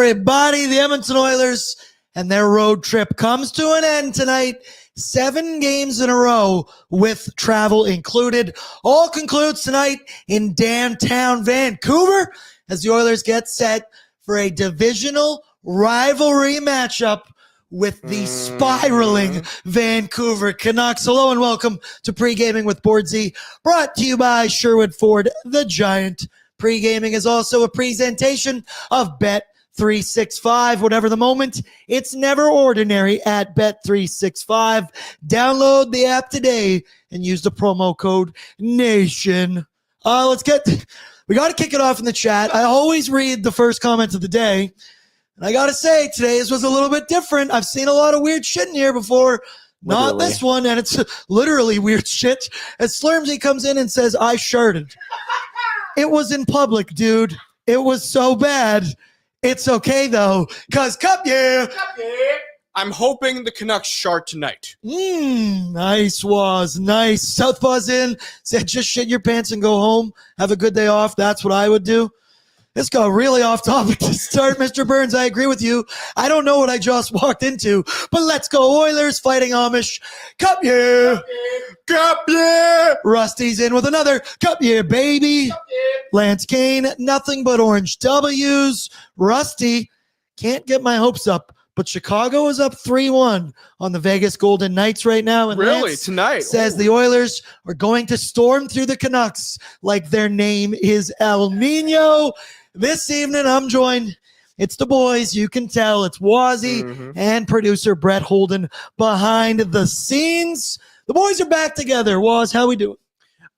everybody. The Edmonton Oilers and their road trip comes to an end tonight. 7 games in a row with travel included. All concludes tonight in downtown Vancouver as the Oilers get set for a divisional rivalry matchup with the spiraling Vancouver Canucks. Hello and welcome to Pre-Gaming with Bordzy, brought to you by Sherwood Ford, the Giant. Pre-Gaming is also a presentation of Bet365. Whatever the moment, it's never ordinary at Bet365. Download the app today and use the promo code NATION. We got to kick it off in the chat. I always read the first comment of the day. And I got to say, today's was a little bit different. I've seen a lot of weird shit in here before. Literally. Not this one, and it's literally weird shit. As Slurmsy comes in and says, I sharded. It was in public, dude. It was so bad. It's okay, though, because Cup year. I'm hoping the Canucks shart tonight. Nice, was nice. Southpaw's in, said just shit your pants and go home. Have a good day off. That's what I would do. This got really off topic to start, Mr. Burns. I agree with you. I don't know what I just walked into, but let's go Oilers fighting Amish. Cup year. Cup year. Rusty's in with another Cup year, baby. Cup year. Lance Kane, nothing but orange W's. Rusty, can't get my hopes up, but Chicago is up 3-1 on the Vegas Golden Knights right now. And really? Lance tonight? Says the Oilers are going to storm through the Canucks like their name is El Nino. This evening, I'm joined. It's the boys. You can tell it's Wazzy and producer Brett Holden behind the scenes. The boys are back together. Waz, how we doing?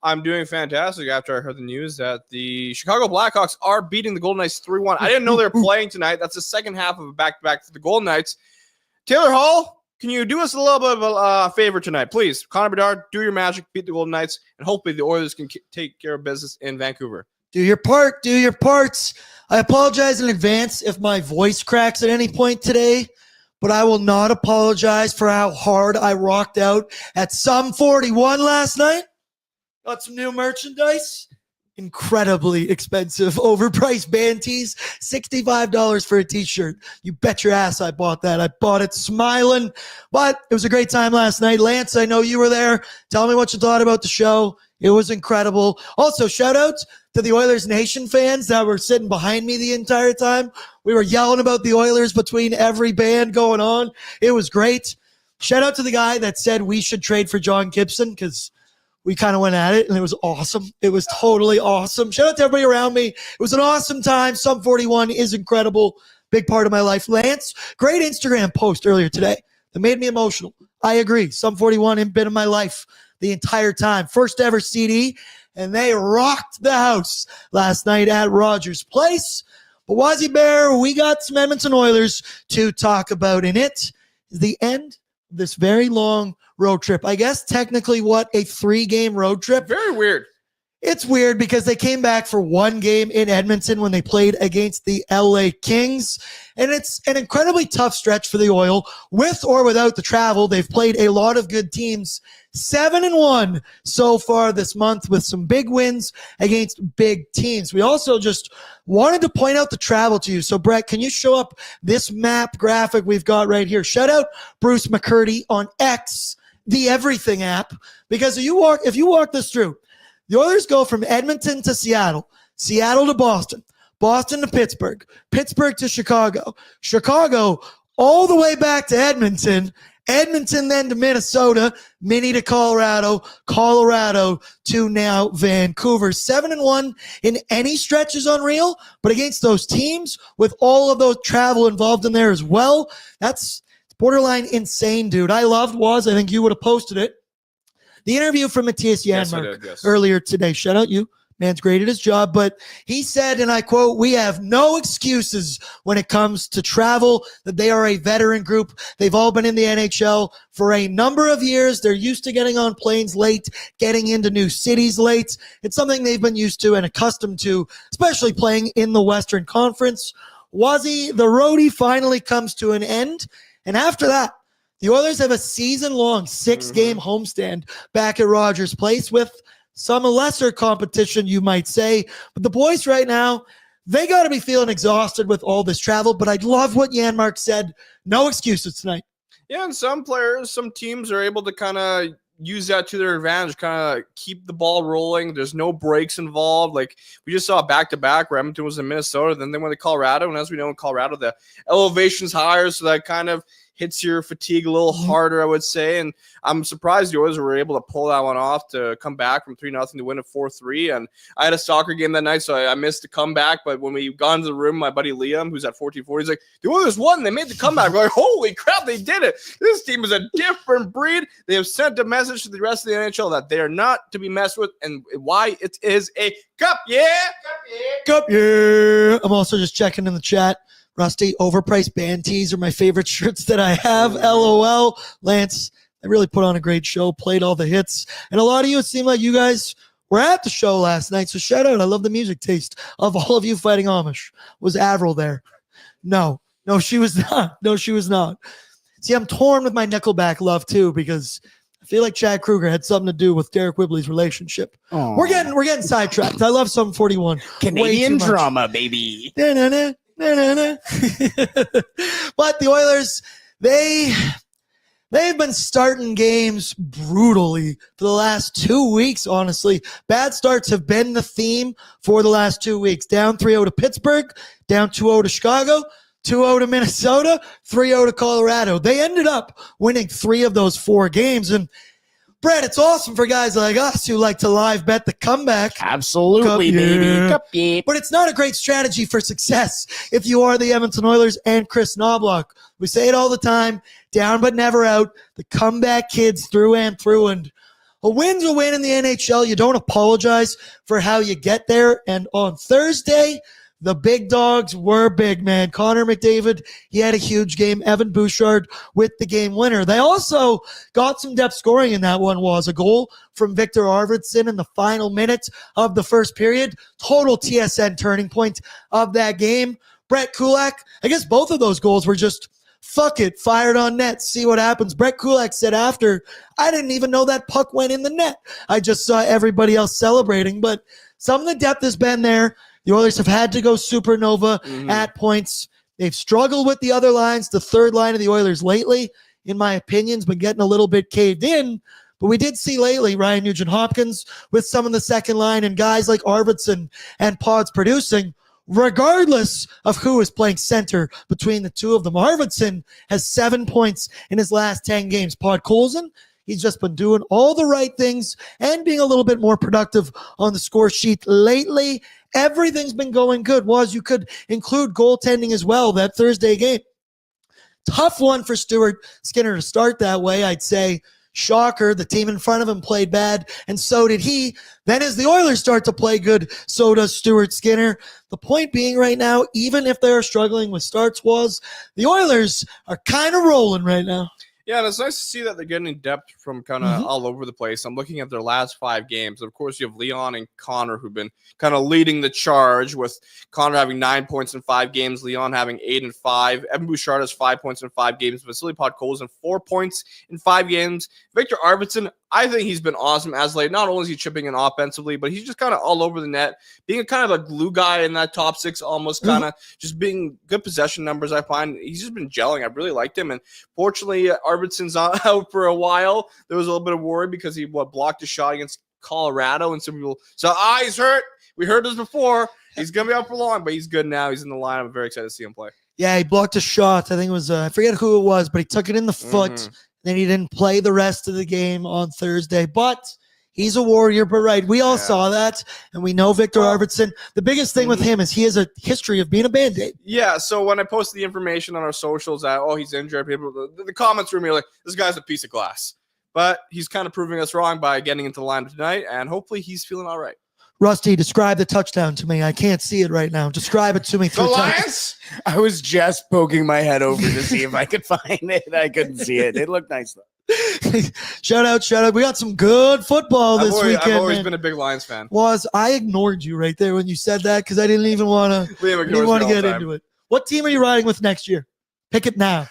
I'm doing fantastic after I heard the news that the Chicago Blackhawks are beating the Golden Knights 3-1. I didn't know they were playing tonight. That's the second half of a back-to-back for the Golden Knights. Taylor Hall, can you do us a little bit of a favor tonight? Please, Connor Bedard, do your magic, beat the Golden Knights, and hopefully the Oilers can take care of business in Vancouver. Do your part. Do your parts. I apologize in advance if my voice cracks at any point today, but I will not apologize for how hard I rocked out at Sum 41 last night. Got some new merchandise. Incredibly expensive, overpriced band tees. $65 for a t-shirt. You bet your ass I bought that. I bought it smiling, but it was a great time last night. Lance, I know you were there. Tell me what you thought about the show. It was incredible. Also, shout out to the Oilers Nation fans that were sitting behind me the entire time. We were yelling about the Oilers between every band going on. It was great. Shout out to the guy that said we should trade for John Gibson because we kind of went at it, and it was awesome. It was totally awesome. Shout out to everybody around me. It was an awesome time. Sum 41 is incredible. Big part of my life. Lance, great Instagram post earlier today that made me emotional. I agree. Sum 41 has been in my life the entire time. First ever CD, and they rocked the house last night at Rogers Place. But Wazzy Bear, we got some Edmonton Oilers to talk about, and it is the end of this very long road trip. I guess technically a 3-game road trip. Very weird. It's weird because they came back for 1 game in Edmonton when they played against the LA Kings. And it's an incredibly tough stretch for the Oil. With or without the travel, they've played a lot of good teams. 7-1 so far this month with some big wins against big teams. We also just wanted to point out the travel to you. So, Brett, can you show up this map graphic we've got right here? Shout out Bruce McCurdy on X, the Everything app, because if you walk this through, the Oilers go from Edmonton to Seattle, Seattle to Boston, Boston to Pittsburgh, Pittsburgh to Chicago, Chicago all the way back to Edmonton, Edmonton then to Minnesota, Minnie to Colorado, Colorado to now Vancouver. 7-1 in any stretch is unreal, but against those teams with all of those travel involved in there as well, that's borderline insane, dude. I loved Waz. I think you would have posted it. The interview from Matthias Janmark earlier today. Shout out you. Man's great at his job. But he said, and I quote, "We have no excuses when it comes to travel, that they are a veteran group. They've all been in the NHL for a number of years. They're used to getting on planes late, getting into new cities late. It's something they've been used to and accustomed to, especially playing in the Western Conference." Wazzy, the roadie finally comes to an end. And after that, the Oilers have a season-long 6-game homestand back at Rogers Place with some lesser competition, you might say. But the boys right now, they got to be feeling exhausted with all this travel. But I love what Janmark said. No excuses tonight. Yeah, and some teams are able to kind of use that to their advantage, kind of keep the ball rolling. There's no breaks involved. Like we just saw back-to-back where Edmonton was in Minnesota, then they went to Colorado, and as we know in Colorado, the elevation's higher, so that kind of hits your fatigue a little harder, I would say. And I'm surprised the Oilers were able to pull that one off to come back from 3-0 to win it 4-3. And I had a soccer game that night, so I missed the comeback. But when we got into the room, my buddy Liam, who's at 14-4, he's like, the Oilers won. They made the comeback. We're like, holy crap, they did it. This team is a different breed. They have sent a message to the rest of the NHL that they are not to be messed with, and why it is a cup, yeah. Cup, yeah. I'm also just checking in the chat. Rusty, overpriced band tees are my favorite shirts that I have. LOL. Lance, I really put on a great show, played all the hits. And a lot of you, it seemed like you guys were at the show last night. So shout out. I love the music taste of all of you fighting Amish. Was Avril there? No, she was not. No, she was not. See, I'm torn with my Nickelback love too, because I feel like Chad Kruger had something to do with Derek Whibley's relationship. Aww. We're getting sidetracked. I love Sum 41. Canadian drama, baby. Da-na-na. But the Oilers, they've been starting games brutally for the last 2 weeks, honestly. Bad starts have been the theme for the last 2 weeks. Down 3-0 to Pittsburgh, down 2-0 to Chicago, 2-0 to Minnesota, 3-0 to Colorado. They ended up winning 3 of those 4 games. And Brett, it's awesome for guys like us who like to live bet the comeback. Absolutely, baby. Cup, yeah. But it's not a great strategy for success if you are the Edmonton Oilers and Chris Knobloch. We say it all the time, down but never out. The comeback kids through and through. And a win's a win in the NHL. You don't apologize for how you get there. And on Thursday, the big dogs were big, man. Connor McDavid, he had a huge game. Evan Bouchard with the game winner. They also got some depth scoring in that one. Was a goal from Victor Arvidsson in the final minutes of the first period. Total TSN turning point of that game. Brett Kulak, I guess both of those goals were just, fuck it, fired on net, see what happens. Brett Kulak said after, I didn't even know that puck went in the net. I just saw everybody else celebrating. But some of the depth has been there. The Oilers have had to go supernova at points. They've struggled with the other lines. The third line of the Oilers lately, in my opinion, has been getting a little bit caved in. But we did see lately Ryan Nugent-Hopkins with some of the second line and guys like Arvidsson and Pods producing, regardless of who is playing center between the two of them. Arvidsson has 7 points in his last 10 games. Podkolzin, he's just been doing all the right things and being a little bit more productive on the score sheet lately. Everything's been going good. You could include goaltending as well, that Thursday game. Tough one for Stuart Skinner to start that way, I'd say. Shocker, the team in front of him played bad, and so did he. Then as the Oilers start to play good, so does Stuart Skinner. The point being right now, even if they're struggling with starts, the Oilers are kind of rolling right now. Yeah, and it's nice to see that they're getting depth from kind of all over the place. I'm looking at their last 5 games. Of course, you have Leon and Connor who've been kind of leading the charge, with Connor having 9 points in 5 games, Leon having 8 and 5. Evan Bouchard has 5 points in 5 games. Vasily Podkolzin 4 points in 5 games. Victor Arvidsson, I think he's been awesome as late. Not only is he chipping in offensively, but he's just kind of all over the net, being kind of a glue guy in that top 6, almost kind of just being good possession numbers. I find he's just been gelling. I really liked him. And fortunately, Arvidsson's out for a while. There was a little bit of worry because he blocked a shot against Colorado, and some people he's hurt. We heard this before. He's gonna be out for long, but he's good now. He's in the line. I'm very excited to see him play. Yeah, he blocked a shot. I think it was I forget who it was, but he took it in the foot. Then he didn't play the rest of the game on Thursday. But he's a warrior. But right, we all saw that, and we know Victor Arvidsson. The biggest thing with him is he has a history of being a Band-Aid. Yeah, so when I posted the information on our socials that, he's injured, people, the comments were me like, this guy's a piece of glass. But he's kind of proving us wrong by getting into the lineup tonight, and hopefully he's feeling all right. Rusty, describe the touchdown to me. I can't see it right now. Describe it to me. The Lions? I was just poking my head over to see if I could find it. I couldn't see it. It looked nice, though. Shout out. We got some good football this weekend. I've always been a big Lions fan. I ignored you right there when you said that because I didn't even want to get into it. What team are you riding with next year? Pick it now.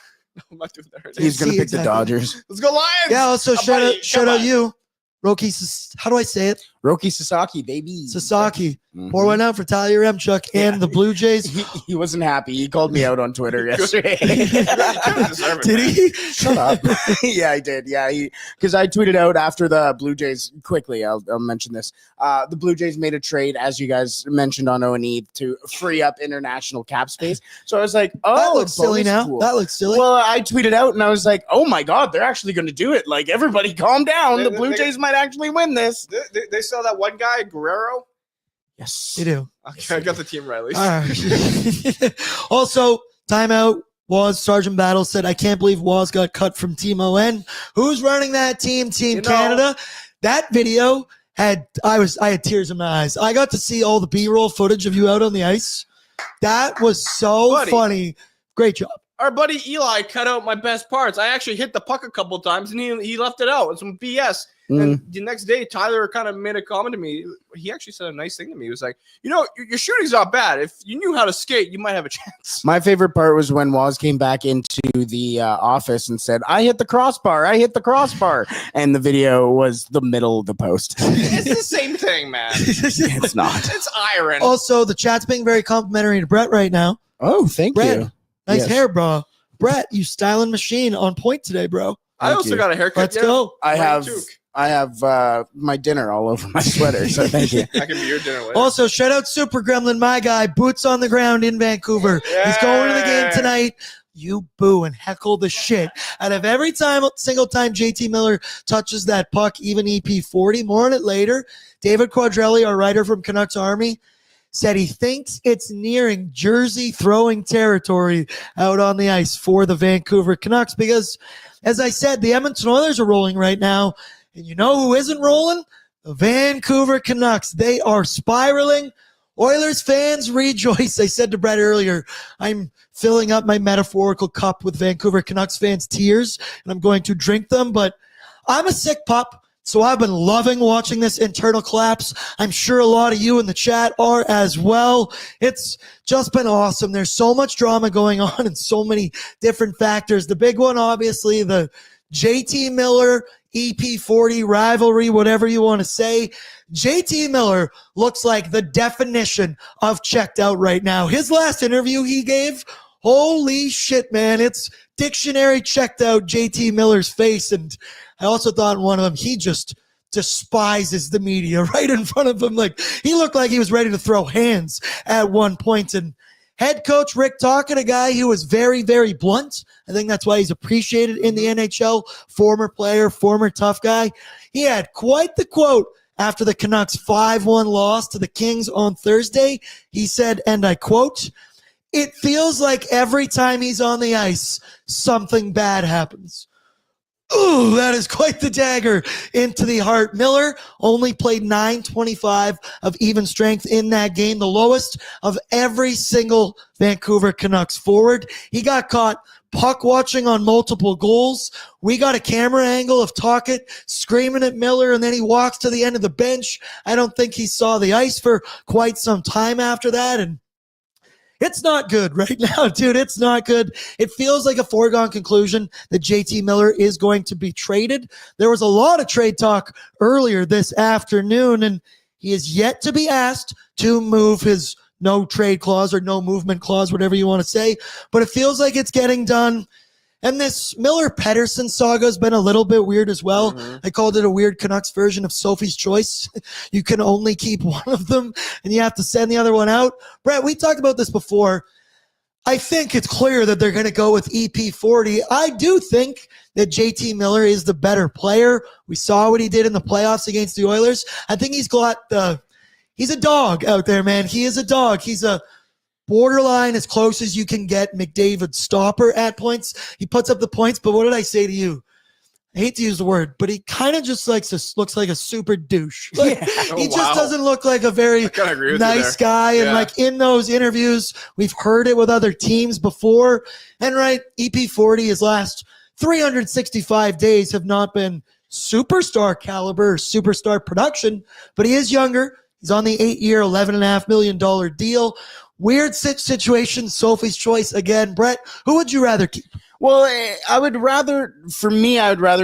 I'm not doing that right now. He's going to pick the Dodgers. Let's go Lions. Yeah, also shout out you. Roki, how do I say it? Roki Sasaki, baby. Sasaki. Pour one out for Tyler Remchuk and the Blue Jays. He wasn't happy. He called me out on Twitter yesterday. Did he? Shut up. Yeah, I did. Yeah, because I tweeted out after the Blue Jays, quickly, I'll mention this. The Blue Jays made a trade, as you guys mentioned on O&E, to free up international cap space. So I was like, oh, that looks silly now. Pool. That looks silly. Well, I tweeted out and I was like, oh my God, they're actually going to do it. Like, everybody calm down. The Blue Jays might actually win this. They saw that one guy, Guerrero. Yes. They do. Okay, I got the team right, at least. Also, timeout. Sergeant Battle said, I can't believe Waz got cut from Team ON. Who's running that team? Team Canada. That video I had tears in my eyes. I got to see all the B-roll footage of you out on the ice. That was so funny. Great job. Our buddy Eli cut out my best parts. I actually hit the puck a couple of times, and he left it out. It's some BS. And the next day, Tyler kind of made a comment to me. He actually said a nice thing to me. He was like, your shooting's not bad. If you knew how to skate, you might have a chance. My favorite part was when Waz came back into the office and said, I hit the crossbar. And the video was the middle of the post. It's the same thing, man. It's not. It's iron. Also, the chat's being very complimentary to Brett right now. Oh, thank you. Nice hair, bro. Brett, you styling machine on point today, bro. I also got a haircut. Let's go. I have my dinner all over my sweater, so thank you. That can be your dinner later. Also, shout out Super Gremlin, my guy, boots on the ground in Vancouver. He's going to the game tonight. You boo and heckle the shit out of every single time JT Miller touches that puck, even EP40. More on it later. David Quadrelli, our writer from Canucks Army, said he thinks it's nearing jersey throwing territory out on the ice for the Vancouver Canucks because, as I said, the Edmonton Oilers are rolling right now. And you know who isn't rolling? The Vancouver Canucks. They are spiraling. Oilers fans rejoice. I said to Brett earlier, I'm filling up my metaphorical cup with Vancouver Canucks fans' tears, and I'm going to drink them. But I'm a sick pup, so I've been loving watching this internal collapse. I'm sure a lot of you in the chat are as well. It's just been awesome. There's so much drama going on and so many different factors. The big one, obviously, the JT Miller EP40 rivalry, whatever you want to say. JT Miller looks like the definition of checked out right now. His last interview he gave, holy shit, man. It's dictionary checked out JT Miller's face. And I also thought in one of them, he just despises the media right in front of him. Like, he looked like he was ready to throw hands at one point. And head coach Rick Tocchet, a guy who was very, very blunt. I think that's why he's appreciated in the NHL. Former player, former tough guy. He had quite the quote after the Canucks 5-1 loss to the Kings on Thursday. He said, and I quote, "It feels like every time he's on the ice, something bad happens." Ooh, that is quite the dagger into the heart. Miller only played .925 of even strength in that game, the lowest of every single Vancouver Canucks forward. He got caught puck watching on multiple goals. We got a camera angle of Tocchet screaming at Miller, and then he walks to the end of the bench. I don't think he saw the ice for quite some time after that, and it's not good right now, dude. It's not good. It feels like a foregone conclusion that JT Miller is going to be traded. There was a lot of trade talk earlier this afternoon, and he is yet to be asked to move his no trade clause or no movement clause, whatever you want to say. But it feels like it's getting done. And this Miller-Pettersson saga has been a little bit weird as well. I called it a weird Canucks version of Sophie's Choice. You can only keep one of them, and you have to send the other one out. Brett, we talked about this before. I think it's clear that they're going to go with EP40. I do think that JT Miller is the better player. We saw what he did in the playoffs against the Oilers. I think he's a dog out there, man. He is a dog. He's a borderline as close as you can get McDavid stopper at points. He puts up the points, but what did I say to you? I hate to use the word, but he kind of just looks like a super douche. Like, he just doesn't look like a very nice guy. And like in those interviews, we've heard it with other teams before. And right, EP40, his last 365 days have not been superstar caliber or superstar production, but he is younger. He's on the 8-year, $11.5 million deal. Weird situation, Sophie's Choice again. Brett, who would you rather keep? Well, I would rather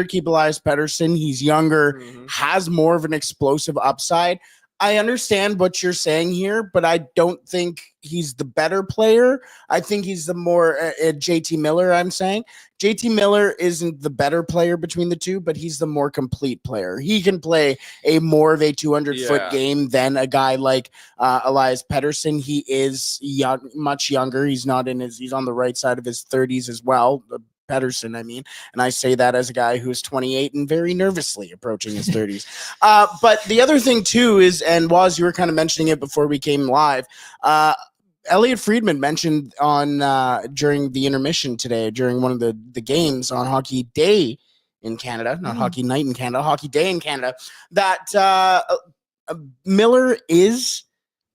keep Elias Pettersson. He's younger, has more of an explosive upside. I understand what you're saying here, but I don't think he's the better player. I think he's the more JT Miller, I'm saying. JT Miller isn't the better player between the two, but he's the more complete player. He can play a more of a 200-foot game than a guy like Elias Pettersson. He is young, much younger. He's on the right side of his 30s as well. Pettersson, I mean, and I say that as a guy who's 28 and very nervously approaching his 30s. But the other thing too is, and Waz, you were kind of mentioning it before we came live, Elliot Friedman mentioned on during the intermission today, during one of the games on Hockey Day in Canada, not Hockey Night in Canada, Hockey Day in Canada, that Miller is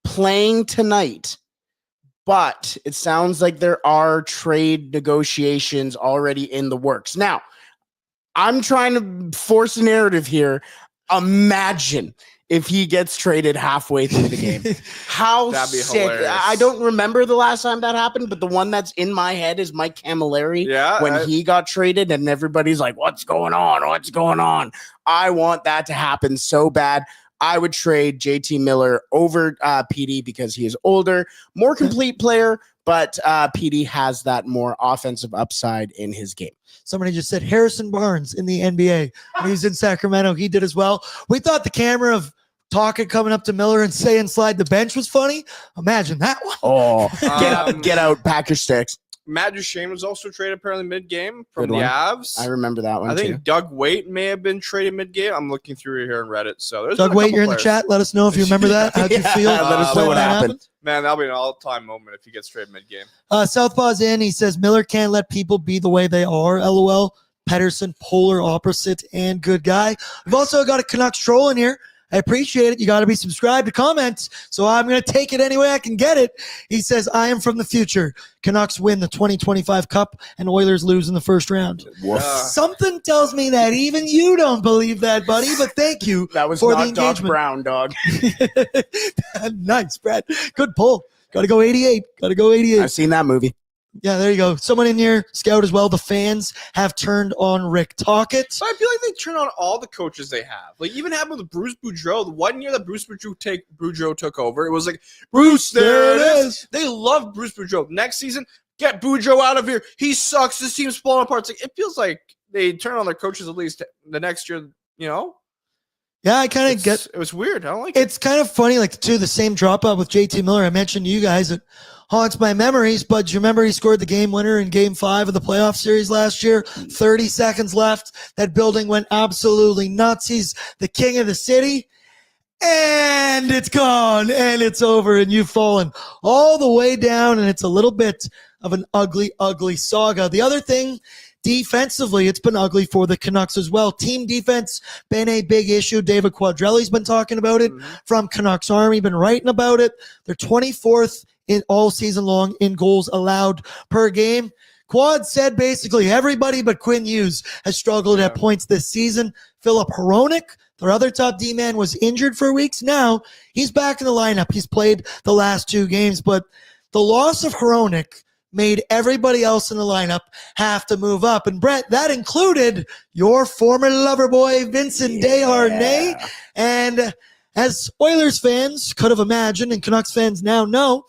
playing tonight. But it sounds like there are trade negotiations already in the works. Now, I'm trying to force a narrative here. Imagine if he gets traded halfway through the game. How That'd be sick. hilarious. I don't remember the last time that happened, but the one that's in my head is Mike Camilleri when he got traded and everybody's like, what's going on? What's going on? I want that to happen so bad. I would trade JT Miller over PD because he is older, more complete player, but PD has that more offensive upside in his game. Somebody just said Harrison Barnes in the NBA. When he was in Sacramento, he did as well. We thought the camera of Talkett coming up to Miller and saying slide the bench was funny. Imagine that one. Oh, get out, pack your sticks. Matt Duchene was also traded apparently mid-game from Good the one. Avs. I remember that one I think too. Doug Waite may have been traded mid-game. I'm looking through here on Reddit. So there's Doug Waite, you're in the chat. Let us know if you remember that. How'd you feel? Let us know what happened. Man, that'll be an all-time moment if he gets traded mid-game. Southpaw's in. He says Miller can't let people be the way they are. LOL. Pettersson, polar opposite and good guy. We've also got a Canucks troll in here. I appreciate it. You got to be subscribed to comment, so I'm going to take it any way I can get it. He says, I am from the future. Canucks win the 2025 Cup and Oilers lose in the first round. Something tells me that even you don't believe that, buddy, but thank you That was for the not Doc engagement. Brown, dog. Nice, Brad. Good pull. Got to go 88. Got to go 88. I've seen that movie. Yeah, there you go. Someone in here, Scout as well. The fans have turned on Rick Tocchet. So I feel like they turn on all the coaches they have. Like even happened with Bruce Boudreau. The 1 year that Bruce Boudreau took over, it was like, Bruce, there it is. They love Bruce Boudreau. Next season, get Boudreau out of here. He sucks. This team's falling apart. It's like, it feels like they turn on their coaches at least the next year, you know? Yeah, I kind of get it. Was weird. I don't like it. It's kind of funny, like the same dropout with JT Miller. I mentioned to you guys it haunts my memories, but do you remember he scored the game winner in game 5 of the playoff series last year? 30 seconds left. That building went absolutely nuts. He's the king of the city. And it's gone, and it's over, and you've fallen all the way down, and it's a little bit of an ugly, ugly saga. The other thing, defensively, it's been ugly for the Canucks as well. Team defense been a big issue. David Quadrelli's been talking about it from Canucks Army, been writing about it. They're 24th in all season long in goals allowed per game. Quad said basically everybody but Quinn Hughes has struggled at points this season. Philip Hronek, their other top D-man, was injured for weeks. Now he's back in the lineup. He's played the last 2 games, but the loss of Hronek made everybody else in the lineup have to move up. And Brett, that included your former lover boy, Vincent Desharnais. And as Oilers fans could have imagined, and Canucks fans now know,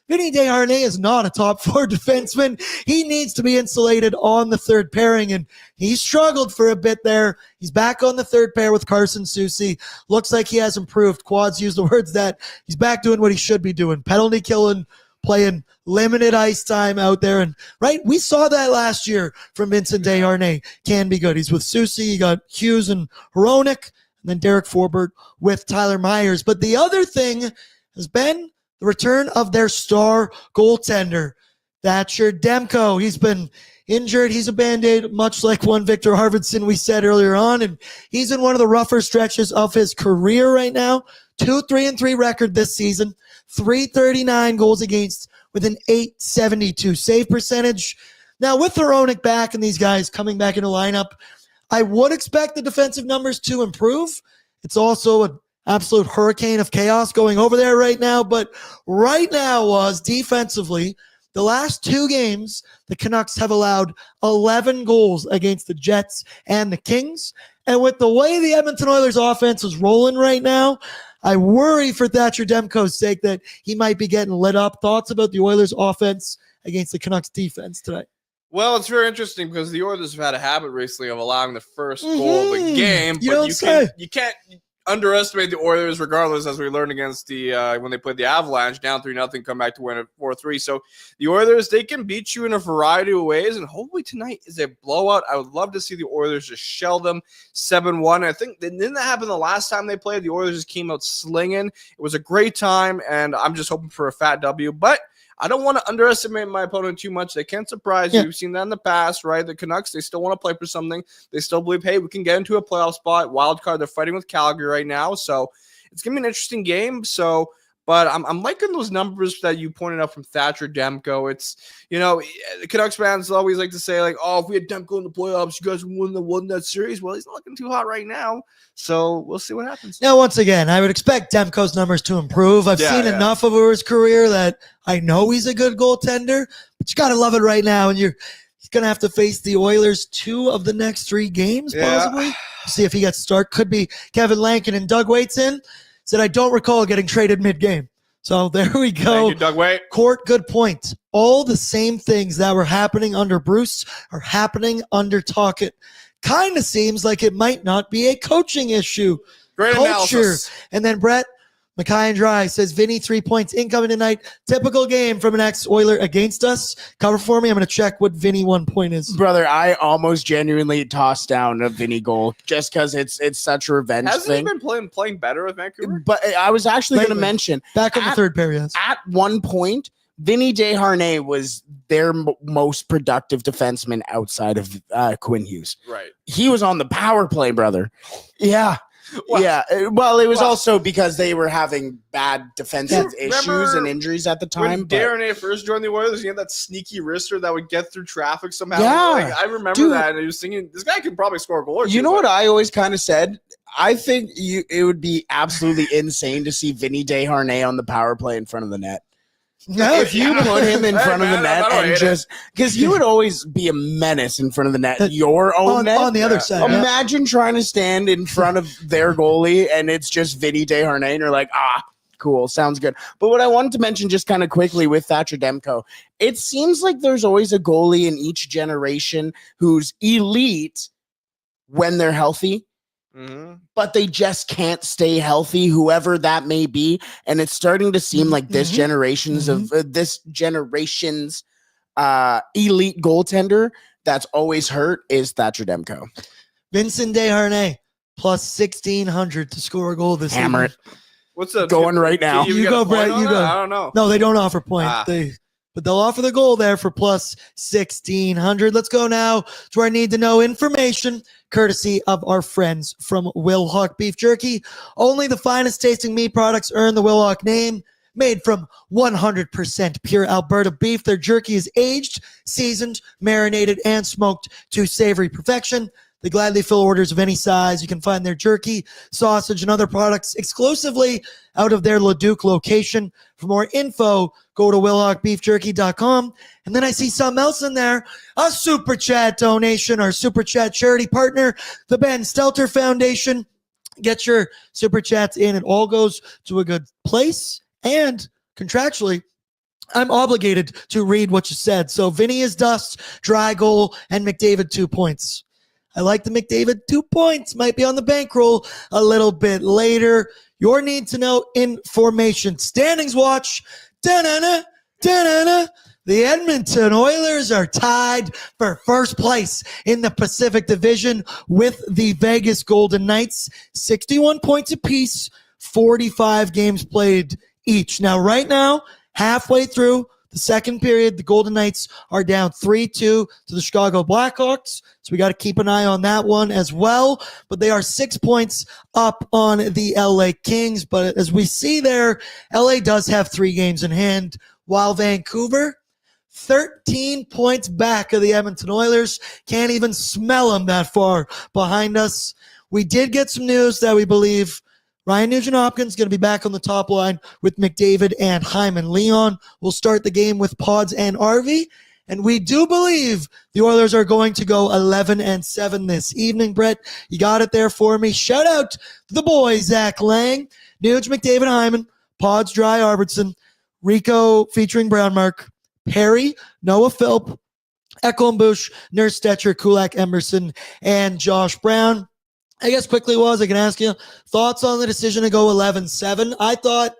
Vinny Desharnais is not a top 4 defenseman. He needs to be insulated on the third pairing, and he struggled for a bit there. He's back on the third pair with Carson Soucy. Looks like he has improved. Quads used the words that he's back doing what he should be doing. Penalty killing, playing limited ice time out there. And right, we saw that last year from Vincent Desharnais. Can be good. He's with Soucy. You got Hughes and Hronek, and then Derek Forbert with Tyler Myers. But the other thing has been the return of their star goaltender, Thatcher Demko. He's been injured. He's a Band-Aid, much like one Victor Arvidsson we said earlier on. And he's in one of the rougher stretches of his career right now. 2-3-3 record this season. 339 goals against with an 872 save percentage. Now, with Hronek back and these guys coming back into lineup, I would expect the defensive numbers to improve. It's also an absolute hurricane of chaos going over there right now. But right now was defensively, The last 2 games, the Canucks have allowed 11 goals against the Jets and the Kings. And with the way the Edmonton Oilers offense is rolling right now, I worry for Thatcher Demko's sake that he might be getting lit up. Thoughts about the Oilers offense against the Canucks defense tonight? Well, it's very interesting because the Oilers have had a habit recently of allowing the first goal of the game, You but don't you can't underestimate the Oilers, regardless, as we learned against the when they played the Avalanche, down 3-0, come back to win it 4-3. So the Oilers, they can beat you in a variety of ways, and hopefully tonight is a blowout. I would love to see the Oilers just shell them 7-1. I think didn't that happen the last time they played? The Oilers just came out slinging. It was a great time, and I'm just hoping for a fat W, but I don't want to underestimate my opponent too much. They can't surprise you. We've seen that in the past, right? The Canucks, they still want to play for something. They still believe, hey, we can get into a playoff spot. Wild card, they're fighting with Calgary right now. So it's going to be an interesting game. But I'm liking those numbers that you pointed out from Thatcher Demko. It's, the Canucks fans always like to say, like, oh, if we had Demko in the playoffs, you guys won that series. Well, he's not looking too hot right now. So we'll see what happens. Now, once again, I would expect Demko's numbers to improve. I've seen enough of his career that I know he's a good goaltender, but you got to love it right now. And he's going to have to face the Oilers 2 of the next 3 games, possibly. See if he gets a start. Could be Kevin Lankin and Doug Waite's in. Said, I don't recall getting traded mid-game. So there we go. Thank you, Doug Waite. Court, good point. All the same things that were happening under Bruce are happening under Tocchet. Kind of seems like it might not be a coaching issue. Great analysis. And then Brett Mackay and Dry says, Vinny, 3 points incoming tonight. Typical game from an ex-Oiler against us. Cover for me. I'm going to check what Vinny 1 point is. Brother, I almost genuinely tossed down a Vinny goal just because it's such a revenge thing. Hasn't he been playing better with Vancouver? But I was actually going to mention. Back on the third pair, yes. At one point, Vinny Desharnais was their most productive defenseman outside of Quinn Hughes. Right. He was on the power play, brother. Yeah. Well, yeah. Well, it was also because they were having bad defensive issues and injuries at the time. When Desharnais first joined the Oilers, he had that sneaky wrister that would get through traffic somehow. Yeah. I remember that, and he was thinking, this guy could probably score a goal or two. You know what I always kind of said? I think it would be absolutely insane to see Vinny Desharnais on the power play in front of the net. No, if you put him in front of the net and just because he would always be a menace in front of the net, your own net on the other side. Imagine trying to stand in front of their goalie and it's just Vinny Desharnais, and you're like, cool, sounds good. But what I wanted to mention just kind of quickly with Thatcher Demko, it seems like there's always a goalie in each generation who's elite when they're healthy. Mm-hmm. But they just can't stay healthy, whoever that may be, and it's starting to seem like this generation's elite goaltender that's always hurt is Thatcher Demko. Vincent Desharnais plus 1,600 to score a goal this season. Hammer it. What's up? Going right now? You go, Brett. You go. I don't know. No, they don't offer points. But they'll offer the goal there for plus 1,600. Let's go now to our need to know information, courtesy of our friends from Wilhauk Beef Jerky. Only the finest tasting meat products earn the Wilhauk name. Made from 100% pure Alberta beef, their jerky is aged, seasoned, marinated, and smoked to savory perfection. They gladly fill orders of any size. You can find their jerky, sausage, and other products exclusively out of their Leduc location. For more info, go to wilhawkbeefjerky.com. And then I see something else in there, a Super Chat donation, our Super Chat charity partner, the Ben Stelter Foundation. Get your Super Chats in. It all goes to a good place. And contractually, I'm obligated to read what you said. So Vinny is dust, Dry goal, and McDavid 2 points. I like the McDavid 2 points. Might be on the bankroll a little bit later. Your need to know information. Standings watch. Da-na-na, da-na-na. The Edmonton Oilers are tied for first place in the Pacific Division with the Vegas Golden Knights. 61 points apiece, 45 games played each. Now, right now, halfway through the second period, the Golden Knights are down 3-2 to the Chicago Blackhawks. So we got to keep an eye on that one as well. But they are 6 points up on the LA Kings. But as we see there, LA does have 3 games in hand, while Vancouver, 13 points back of the Edmonton Oilers. Can't even smell them that far behind us. We did get some news that we believe Ryan Nugent-Hopkins going to be back on the top line with McDavid and Hyman. Leon will start the game with Pods and Arvey. And we do believe the Oilers are going to go 11-7 this evening. Brett, you got it there for me. Shout out to the boys, Zach Lang, Nuge, McDavid, Hyman, Pods, Dry, Arvidsson, Rico featuring Brownmark, Perry, Noah Philp, Ekholm-Busch, Nurse Stetcher, Kulak, Emerson, and Josh Brown. I guess quickly, I can ask you thoughts on the decision to go 11-7. I thought,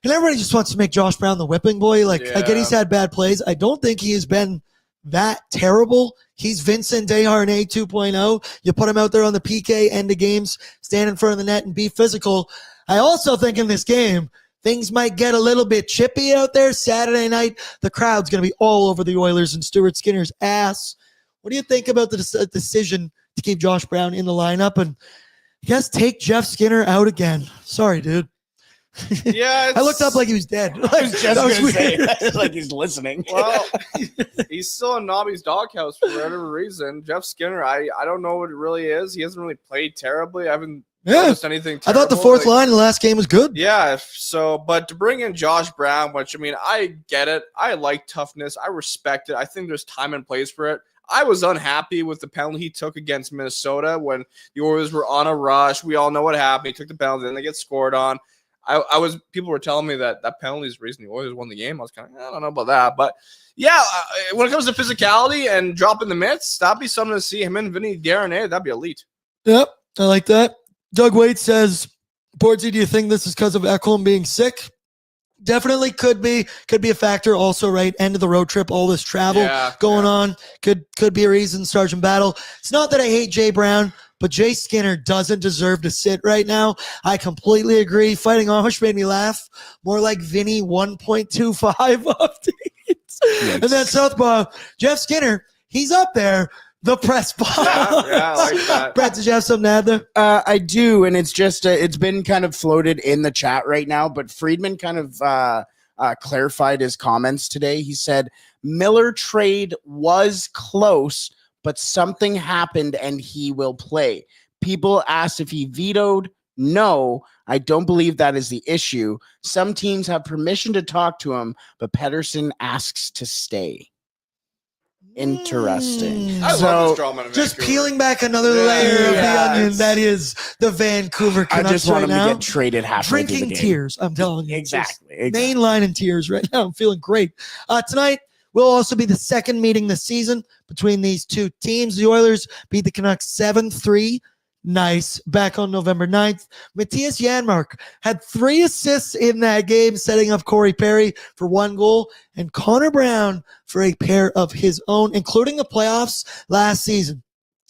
and everybody just wants to make Josh Brown the whipping boy. I get he's had bad plays. I don't think he has been that terrible. He's Vincent Desharnais 2.0. You put him out there on the PK end of games, stand in front of the net and be physical. I also think in this game, things might get a little bit chippy out there. Saturday night, the crowd's going to be all over the Oilers and Stuart Skinner's ass. What do you think about the decision to keep Josh Brown in the lineup and I guess take Jeff Skinner out again? Sorry, dude. Yeah, I looked up like he was dead. I was just going to say, like he's listening. Well, he's still in Nobby's doghouse for whatever reason. Jeff Skinner, I don't know what it really is. He hasn't really played terribly. I haven't noticed anything terrible. I thought the fourth line in the last game was good. Yeah, but to bring in Josh Brown, which, I get it. I like toughness. I respect it. I think there's time and place for it. I was unhappy with the penalty he took against Minnesota when the Oilers were on a rush. We all know what happened. He took the penalty, and they get scored on. People were telling me that penalty is the reason the Oilers won the game. I was kind of, I don't know about that. But yeah, when it comes to physicality and dropping the mitts, that'd be something to see. Him and Vinny Desharnais, that'd be elite. Yep, I like that. Doug Waite says, Bordzy, do you think this is because of Ekholm being sick? Definitely could be a factor. Also, right, end of the road trip, all this travel going on could be a reason. Sergeant Battle. It's not that I hate Jay Brown, but Jay Skinner doesn't deserve to sit right now. I completely agree. Fighting Amish made me laugh. More like Vinny 1.25 updates. And then Southpaw, Jeff Skinner, he's up there. The press box. Yeah, I like that. Brett, did you have something to add there? I do, and it's just it's been kind of floated in the chat right now, but Friedman kind of clarified his comments today. He said, Miller trade was close, but something happened and he will play. People asked if he vetoed. No, I don't believe that is the issue. Some teams have permission to talk to him, but Pettersson asks to stay. Interesting. I love this drama in just Vancouver. Peeling back another layer of the onion that is the Vancouver Canucks. I just want right him now. to get traded halfway through the Drinking game. tears, I'm telling you. Exactly. Main line in tears right now. I'm feeling great. Tonight will also be the second meeting this season between these two teams. The Oilers beat the Canucks 7-3. Nice. Back on November 9th. Matthias Janmark had 3 assists in that game, setting up Corey Perry for 1 goal and Connor Brown for a pair of his own, including the playoffs last season.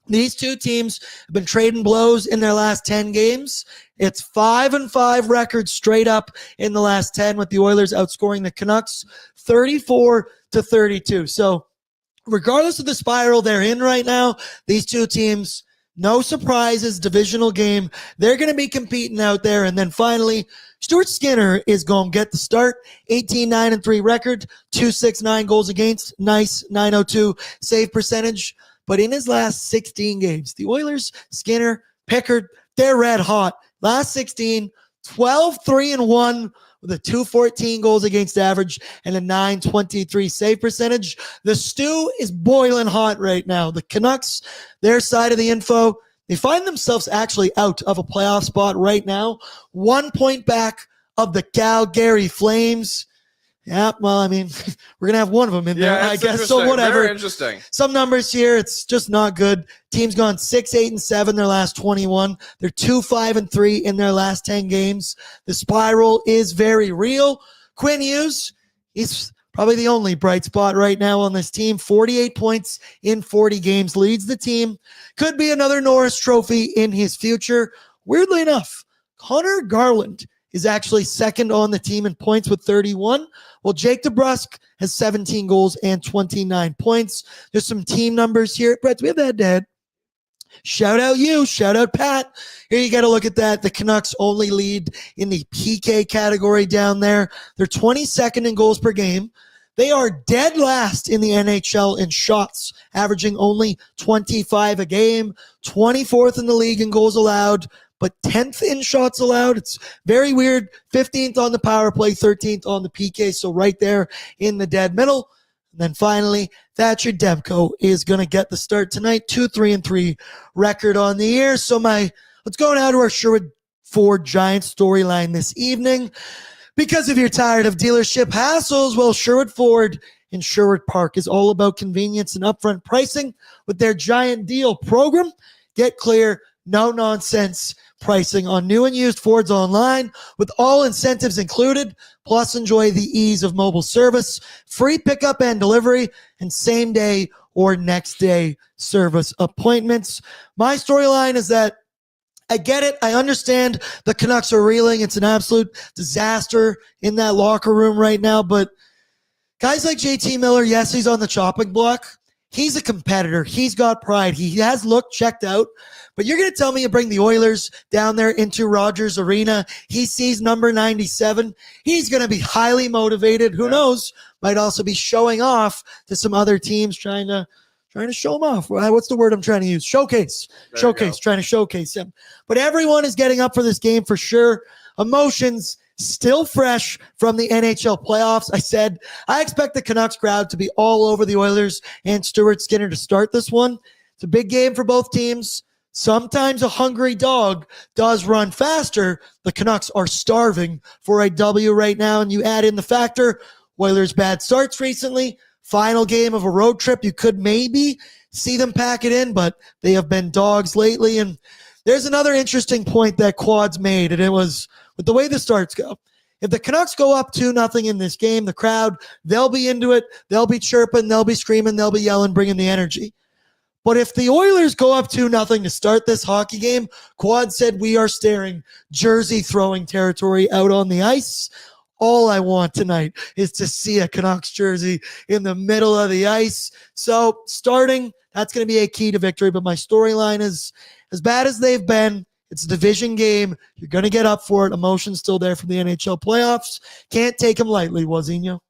These two teams have been trading blows in their last 10 games. It's 5-5 records straight up in the last 10, with the Oilers outscoring the Canucks 34-32. So regardless of the spiral they're in right now, these two teams, no surprises, divisional game. They're going to be competing out there. And then finally, Stuart Skinner is going to get the start. 18-9-3 record, 269 goals against, nice 902 save percentage. But in his last 16 games, the Oilers, Skinner, Pickard, they're red hot. Last 16, 12-3-1 with a 214 goals against average and a 923 save percentage. The stew is boiling hot right now. The Canucks, their side of the info, they find themselves actually out of a playoff spot right now. 1 point back of the Calgary Flames. Yeah, well, we're going to have one of them in there, I guess. So whatever. Very interesting. Some numbers here, it's just not good. Team's gone 6-8-7 their last 21. They're 2-5-3 in their last 10 games. The spiral is very real. Quinn Hughes, he's probably the only bright spot right now on this team. 48 points in 40 games, leads the team. Could be another Norris Trophy in his future. Weirdly enough, Connor Garland is actually second on the team in points with 31. Well, Jake DeBrusk has 17 goals and 29 points. There's some team numbers here. Brett, do we have that dead? Shout out you. Shout out Pat. Here you got to look at that. The Canucks only lead in the PK category down there. They're 22nd in goals per game. They are dead last in the NHL in shots, averaging only 25 a game. 24th in the league in goals allowed. but 10th in shots allowed. It's very weird. 15th on the power play, 13th on the PK. So right there in the dead middle. And then finally, Thatcher Demko is going to get the start tonight. 2-3-3 record on the year. So let's go now to our Sherwood Ford Giants storyline this evening. Because if you're tired of dealership hassles, well, Sherwood Ford in Sherwood Park is all about convenience and upfront pricing with their Giant Deal program. Get clear, no nonsense pricing on new and used Fords online with all incentives included. Plus, enjoy the ease of mobile service, free pickup and delivery, and same day or next day service appointments. My storyline is that I get it. I understand the Canucks are reeling. It's an absolute disaster in that locker room right now. But guys like JT Miller, yes, he's on the chopping block. He's a competitor. He's got pride. He has looked checked out. But you're going to tell me you bring the Oilers down there into Rogers Arena. He sees number 97. He's going to be highly motivated. Who knows? Might also be showing off to some other teams trying to show him off. What's the word I'm trying to use? Showcase. Trying to showcase him. But everyone is getting up for this game for sure. Emotions still fresh from the NHL playoffs. I said I expect the Canucks crowd to be all over the Oilers and Stuart Skinner to start this one. It's a big game for both teams. Sometimes a hungry dog does run faster. The Canucks are starving for a W right now, and you add in the factor Oilers' bad starts recently. Final game of a road trip, you could maybe see them pack it in, but they have been dogs lately. And there's another interesting point that Quads made, and it was with the way the starts go. If the Canucks go up 2-0 in this game, the crowd, they'll be into it. They'll be chirping, they'll be screaming, they'll be yelling, bringing the energy. But if the Oilers go up 2-0 to start this hockey game, Quad said we are staring jersey throwing territory out on the ice. All I want tonight is to see a Canucks jersey in the middle of the ice. So starting, that's going to be a key to victory. But my storyline is as bad as they've been. It's a division game. You're going to get up for it. Emotion's still there from the NHL playoffs. Can't take them lightly, Wazino.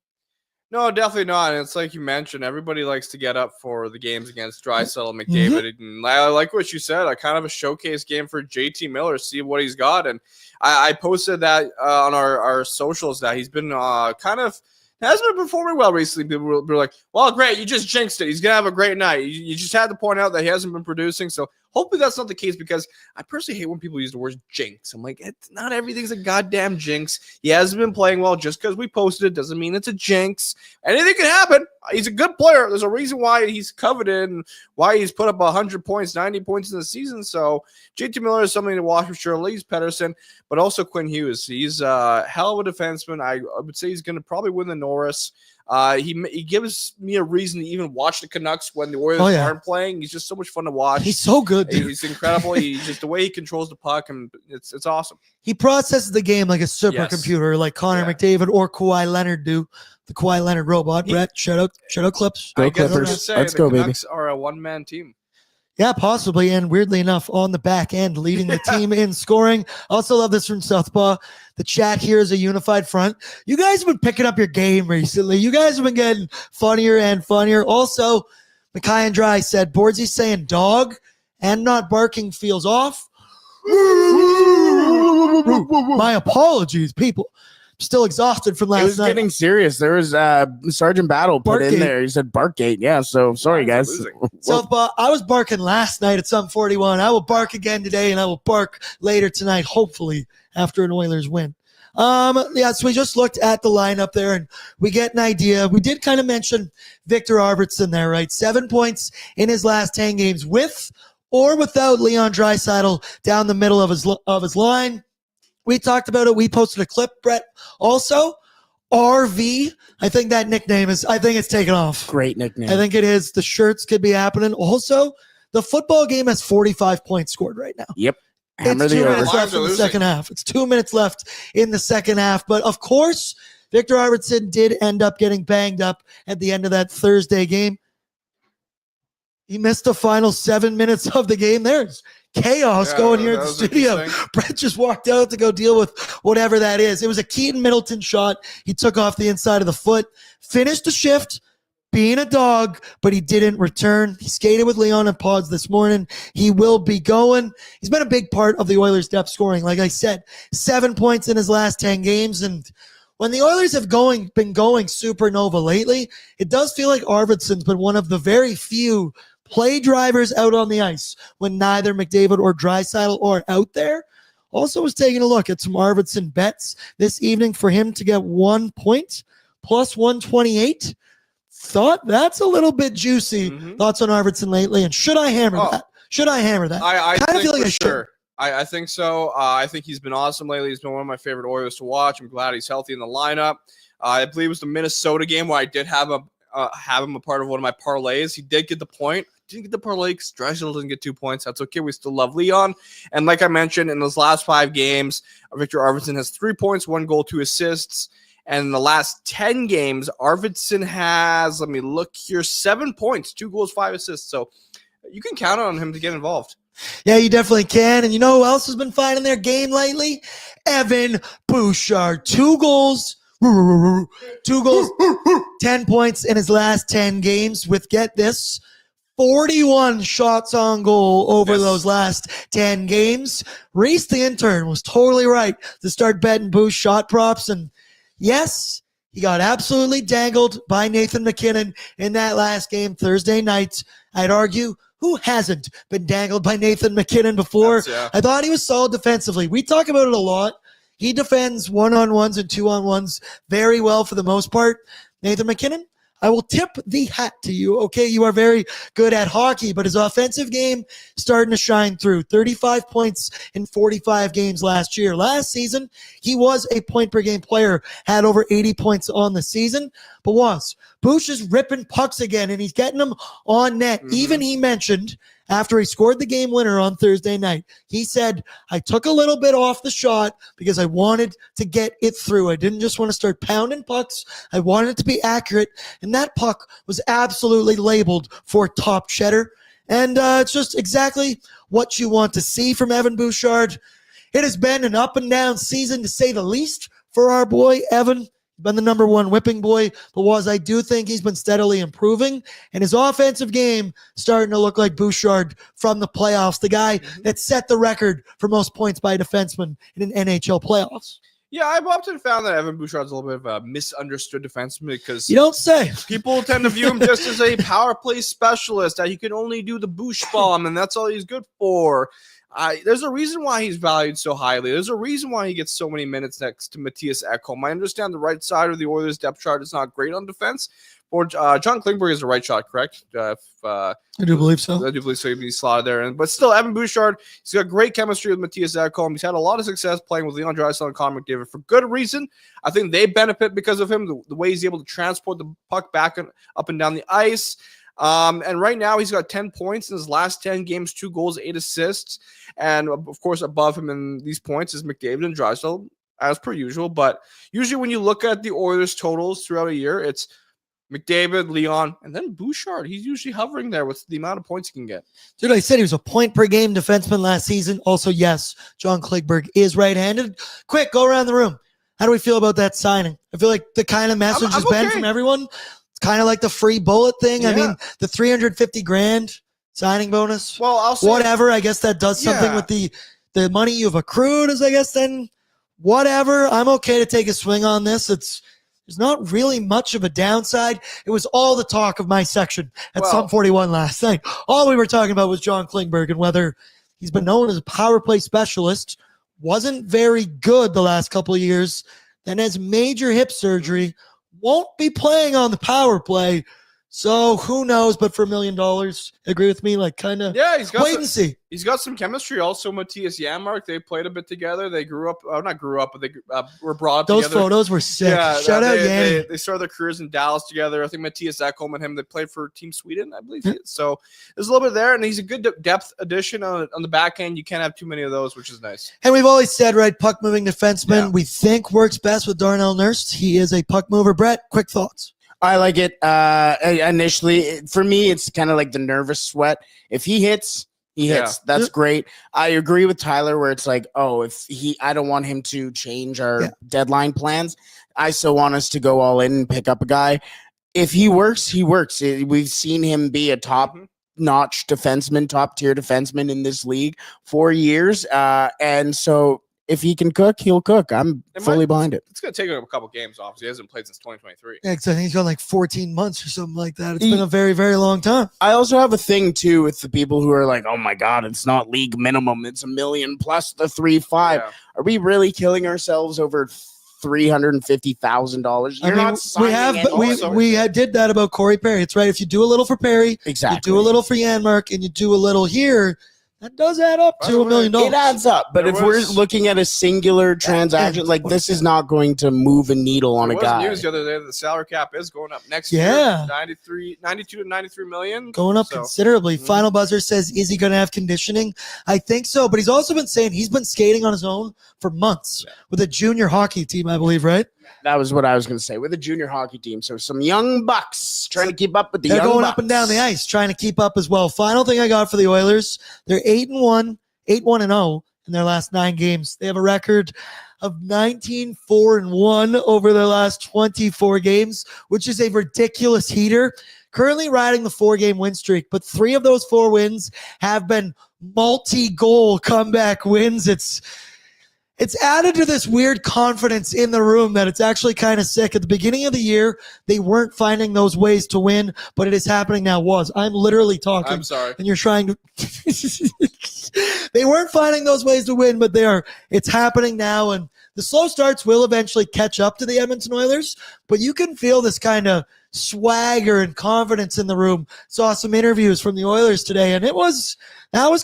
No, definitely not. And it's like you mentioned, everybody likes to get up for the games against Draisaitl, McDavid. And I like what you said, a kind of a showcase game for JT Miller, see what he's got. And I posted that on our socials that he's been hasn't been performing well recently. People were like, well, great, you just jinxed it. He's going to have a great night. You just had to point out that he hasn't been producing. So hopefully that's not the case, because I personally hate when people use the word jinx. I'm like, it's not everything's a goddamn jinx. He hasn't been playing well. Just because we posted it doesn't mean it's a jinx. Anything can happen. He's a good player. There's a reason why he's coveted and why he's put up 100 points, 90 points in the season. So JT Miller is something to watch for sure. Lee's Pedersen, but also Quinn Hughes. He's a hell of a defenseman. I would say he's going to probably win the Norris. He gives me a reason to even watch the Canucks when the Oilers aren't playing. He's just so much fun to watch. He's so good, dude. He's incredible. He's just the way he controls the puck, and it's awesome. He processes the game like a supercomputer, like Connor McDavid or Kawhi Leonard do. The Kawhi Leonard robot. Brett, shout out Clips. Go Clippers. Let's go, baby. The Canucks are a one-man team. Yeah, possibly. And weirdly enough, on the back end, leading the team in scoring. Also love this from Southpaw. The chat here is a unified front. You guys have been picking up your game recently. You guys have been getting funnier and funnier. Also, Mackay and Dry said, Bordzy saying dog and not barking feels off. My apologies, people. Still exhausted from last night. It was getting serious. There was Sergeant Battle put in there. He said Barkgate. Yeah, so sorry, guys. So I was barking last night at some 41. I will bark again today, and I will bark later tonight, hopefully, after an Oilers win. So we just looked at the lineup there, and we get an idea. We did kind of mention Victor Arvidsson there, right? 7 points in his last 10 games with or without Leon Draisaitl down the middle of his line. We talked about it. We posted a clip, Brett. Also, RV. I think that nickname I think it's taken off. Great nickname. I think it is. The shirts could be happening. Also, the football game has 45 points scored right now. Yep. It's 2 minutes left in the second half. It's 2 minutes left in the second half. But, of course, Victor Arvidsson did end up getting banged up at the end of that Thursday game. He missed the final 7 minutes of the game. There's chaos going here in the studio. Brett just walked out to go deal with whatever that is. It was a Keaton Middleton shot. He took off the inside of the foot, finished the shift, being a dog, but he didn't return. He skated with Leon and Pods this morning. He will be going. He's been a big part of the Oilers' depth scoring. Like I said, 7 points in his last 10 games. And when the Oilers have been going supernova lately, it does feel like Arvidsson's been one of the very few play drivers out on the ice when neither McDavid or Draisaitl are out there. Also was taking a look at some Arvidsson bets this evening for him to get 1 point plus 128. Thought that's a little bit juicy. Thoughts on Arvidsson lately, and should I hammer that? Should I hammer that? I kind of feel like I should. I think so. I think he's been awesome lately. He's been one of my favorite Oilers to watch. I'm glad he's healthy in the lineup. I believe it was the Minnesota game where I did have him a part of one of my parlays. He did get the point. Didn't get the parlay because Draisaitl didn't get 2 points. That's okay. We still love Leon. And like I mentioned, in those last 5 games, Victor Arvidsson has 3 points, 1 goal, 2 assists. And in the last 10 games, Arvidsson has, let me look here, 7 points, 2 goals, 5 assists. So you can count on him to get involved. Yeah, you definitely can. And you know who else has been finding their game lately? Evan Bouchard. 2 goals, 2 goals, 10 points in his last 10 games with, get this, 41 shots on goal over those last 10 games. Reese, the intern, was totally right to start betting Bouch shot props. And yes, he got absolutely dangled by Nathan MacKinnon in that last game Thursday night. I'd argue, who hasn't been dangled by Nathan MacKinnon before? I thought he was solid defensively. We talk about it a lot. He defends 1-on-1s and 2-on-1s very well for the most part. Nathan MacKinnon, I will tip the hat to you. Okay, you are very good at hockey, but his offensive game starting to shine through. 35 points in 45 games last year. Last season, he was a point-per-game player, had over 80 points on the season, but Bouch is ripping pucks again, and he's getting them on net. Even he mentioned after he scored the game winner on Thursday night, he said, I took a little bit off the shot because I wanted to get it through. I didn't just want to start pounding pucks. I wanted it to be accurate, and that puck was absolutely labeled for top cheddar. And it's just exactly what you want to see from Evan Bouchard. It has been an up-and-down season, to say the least, for our boy Evan. Been the number 1 whipping boy, but I do think he's been steadily improving, and his offensive game starting to look like Bouchard from the playoffs, the guy that set the record for most points by a defenseman in an NHL playoffs. Yeah, I've often found that Evan Bouchard's a little bit of a misunderstood defenseman because you don't say. People tend to view him just as a power play specialist, that he can only do the Bouch bomb, and that's all he's good for. There's a reason why he's valued so highly. There's a reason why he gets so many minutes next to Matthias Ekholm. I understand the right side of the Oilers depth chart is not great on defense. Or John Klingberg is the right shot, correct? I do believe so. I do believe so. He'd be slotted there. But still, Evan Bouchard, he's got great chemistry with Matthias Ekholm. He's had a lot of success playing with Leon Draisaitl and Connor McDavid for good reason. I think they benefit because of him, the way he's able to transport the puck back up and down the ice. And right now he's got 10 points in his last 10 games, 2 goals, 8 assists. And of course, above him in these points is McDavid and Draisaitl, as per usual. But usually when you look at the Oilers totals throughout a year, it's McDavid, Leon, and then Bouchard. He's usually hovering there with the amount of points he can get. Dude, I said he was a point-per-game defenseman last season. Also, yes, John Klingberg is right-handed. Quick, go around the room. How do we feel about that signing? I feel like the kind of message has been from everyone. It's kind of like the free bullet thing. Yeah. I mean, the $350,000 signing bonus. Well, I'll say whatever. I guess that does something with the money you've accrued. Is I guess then whatever. I'm okay to take a swing on this. There's not really much of a downside. It was all the talk of my section at Sum 41 last night. All we were talking about was John Klingberg and whether he's been known as a power play specialist. Wasn't very good the last couple of years. Then has major hip surgery. Won't be playing on the power play. So who knows? But for $1 million, agree with me? Like kind of wait and see. He's got some chemistry. Also, Matthias Janmark, they played a bit together. They grew up, not grew up, but they were brought up Those together. Those photos were sick. Yeah, Shout out Yanni. They started their careers in Dallas together. I think Matthias Ekholm and him, they played for Team Sweden, I believe. So there's a little bit there, and he's a good depth addition on the back end. You can't have too many of those, which is nice. And we've always said, right, puck-moving defenseman, we think works best with Darnell Nurse. He is a puck mover. Brett, quick thoughts. I like it. Initially, for me, it's kind of like the nervous sweat. If he hits, he hits. That's great. I agree with Tyler where it's like, I don't want him to change our deadline plans. I still want us to go all in and pick up a guy. If he works, he works. We've seen him be a top-notch defenseman, top-tier defenseman in this league for years. And so if he can cook, he'll cook. I'm fully behind it. It's going to take him a couple games off. He hasn't played since 2023. Yeah, because I think he's got like 14 months or something like that. It's been a very, very long time. I also have a thing, too, with the people who are like, oh, my God, it's not league minimum. It's $1 million plus the 3.5. Yeah. Are we really killing ourselves over $350,000? You're not signing we did that about Corey Perry. It's right. If you do a little for Perry, exactly. You do a little for Janmark, and you do a little here, that does add up to $1 million. It adds up, but if we're looking at a singular transaction, like this is not going to move a needle on a guy. There was news the other day that the salary cap is going up next year. 92 to 93 million. Going up considerably. Final Buzzer says, is he going to have conditioning? I think so, but he's also been saying he's been skating on his own for months with a junior hockey team, I believe, right? That was what I was going to say, with a junior hockey team. So some young bucks trying to keep up with the young bucks. They're going up and down the ice, trying to keep up as well. Final thing I got for the Oilers, they're 8-1, 8-1-0 in their last 9 games. They have a record of 19-4-1 over their last 24 games, which is a ridiculous heater. Currently riding the 4-game win streak, but 3 of those 4 wins have been multi-goal comeback wins. It's added to this weird confidence in the room that it's actually kind of sick. At the beginning of the year, they weren't finding those ways to win, but it is happening now. I'm literally talking. I'm sorry. And you're trying to... They weren't finding those ways to win, but it's happening now, and the slow starts will eventually catch up to the Edmonton Oilers, but you can feel this kind of swagger and confidence in the room. Saw some interviews from the Oilers today, and that was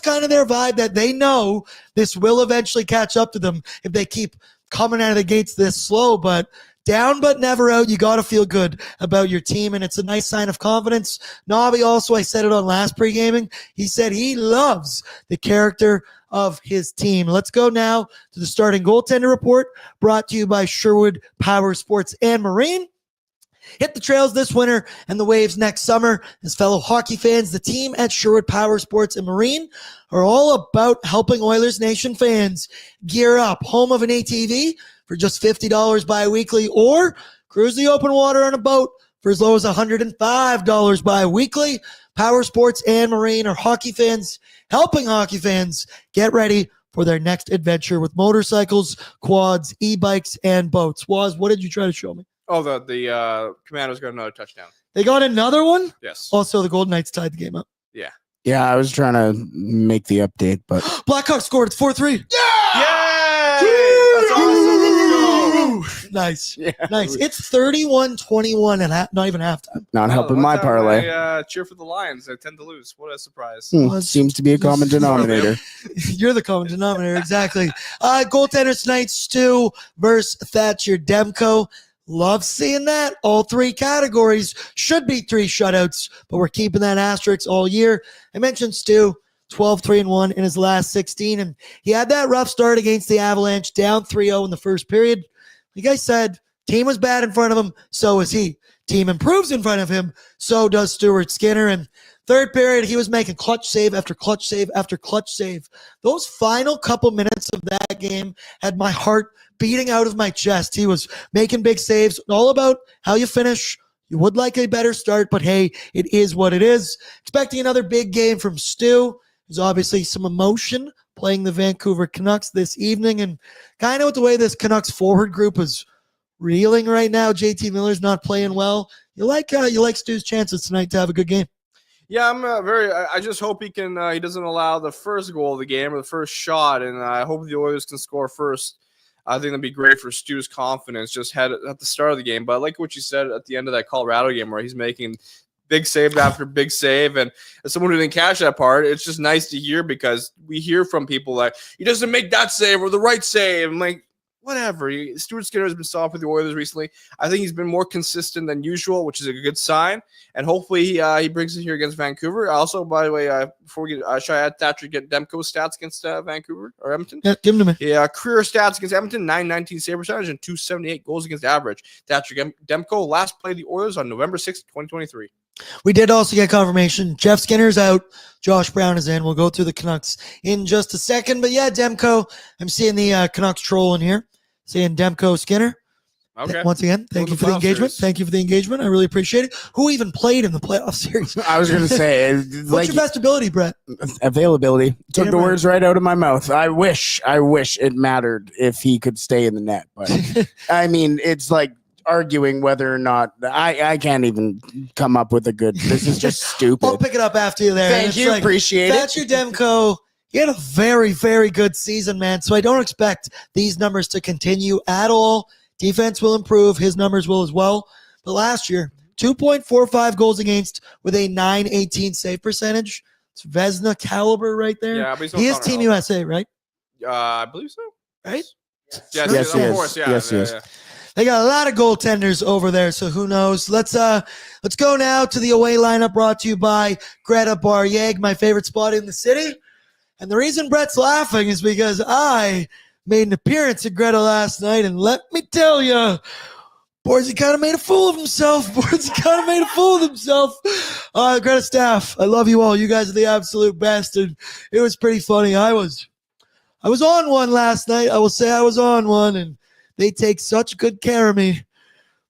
kind of their vibe, that they know this will eventually catch up to them if they keep coming out of the gates this slow. But down but never out, you got to feel good about your team, and it's a nice sign of confidence. Nobby also, I said it on last pre-gaming, he said he loves the character of his team. Let's go now to the starting goaltender report, brought to you by Sherwood Power Sports and Marine. Hit the trails this winter and the waves next summer. As fellow hockey fans, the team at Sherwood Power Sports and Marine are all about helping Oilers Nation fans gear up. Home of an ATV for just $50 bi-weekly, or cruise the open water on a boat for as low as $105 bi-weekly. Power Sports and Marine are hockey fans helping hockey fans get ready for their next adventure with motorcycles, quads, e-bikes, and boats. Waz, what did you try to show me? Oh, the Commandos got another touchdown. They got another one? Yes. Also, the Golden Knights tied the game up. Yeah. Yeah, I was trying to make the update, but Blackhawks scored. It's 4-3. Yeah! That's awesome. Nice. Yeah. Nice. It's 31-21 and not even halftime. Not helping my parlay. I cheer for the Lions. They tend to lose. What a surprise. Seems to be a common denominator. You're the common denominator, exactly. Goaltenders tonight, Stu versus Thatcher Demko. Love seeing that. All 3 categories should be 3 shutouts, but we're keeping that asterisk all year. I mentioned Stu, 12-3-1 in his last 16, and he had that rough start against the Avalanche, down 3-0 in the first period. Like I said, team was bad in front of him, so is he. Team improves in front of him, so does Stuart Skinner. And third period, he was making clutch save after clutch save after clutch save. Those final couple minutes of that game had my heart beating out of my chest. He was making big saves, all about how you finish. You would like a better start, but hey, it is what it is. Expecting another big game from Stu. There's obviously some emotion playing the Vancouver Canucks this evening, and kind of with the way this Canucks forward group is reeling right now. JT Miller's not playing well. You like Stu's chances tonight to have a good game. Yeah, I'm I just hope he can. He doesn't allow the first goal of the game or the first shot, and I hope the Oilers can score first. I think that'd be great for Stu's confidence just at the start of the game. But I like what you said at the end of that Colorado game where he's making big save after big save. And as someone who didn't catch that part, it's just nice to hear, because we hear from people like, he doesn't make that save or the right save. I'm like, whatever. Stuart Skinner has been soft with the Oilers recently. I think he's been more consistent than usual, which is a good sign. And hopefully he brings it here against Vancouver. Also, by the way, before we get, should I add Thatcher get Demko's stats against Vancouver or Edmonton? Yeah, give them to me. Yeah, career stats against Edmonton, 919 save percentage and 278 goals against average. Thatcher Demko last played the Oilers on November 6th, 2023. We did also get confirmation. Jeff Skinner's out. Josh Brown is in. We'll go through the Canucks in just a second. But yeah, Demko, I'm seeing the Canucks troll in here. Saying Demko Skinner. Okay. Once again, thank you for the engagement. Thank you for the engagement. I really appreciate it. Who even played in the playoff series? I was going to say, what's your best ability, Brett? Availability. Took the words right out of my mouth. I wish it mattered if he could stay in the net. But I mean, it's like arguing whether or not I can't even come up with a good. This is just stupid. I'll pick it up after you there. Thank you. Appreciate it. Thatcher Demko, he had a very, very good season, man. So I don't expect these numbers to continue at all. Defense will improve. His numbers will as well. But last year, 2.45 goals against with a .918 save percentage. It's Vezina caliber right there. Yeah, but he is Team USA, right? I believe so. Right? Yes, of course. Yeah, yes. yeah. They got a lot of goaltenders over there, so who knows? Let's go now to the away lineup brought to you by Greta Bar-Yeg, my favorite spot in the city. And the reason Brett's laughing is because I made an appearance at Greta last night, and let me tell you, Bordzy kind of made a fool of himself. Greta staff, I love you all. You guys are the absolute best, and it was pretty funny. I was on one last night. I will say I was on one, and they take such good care of me.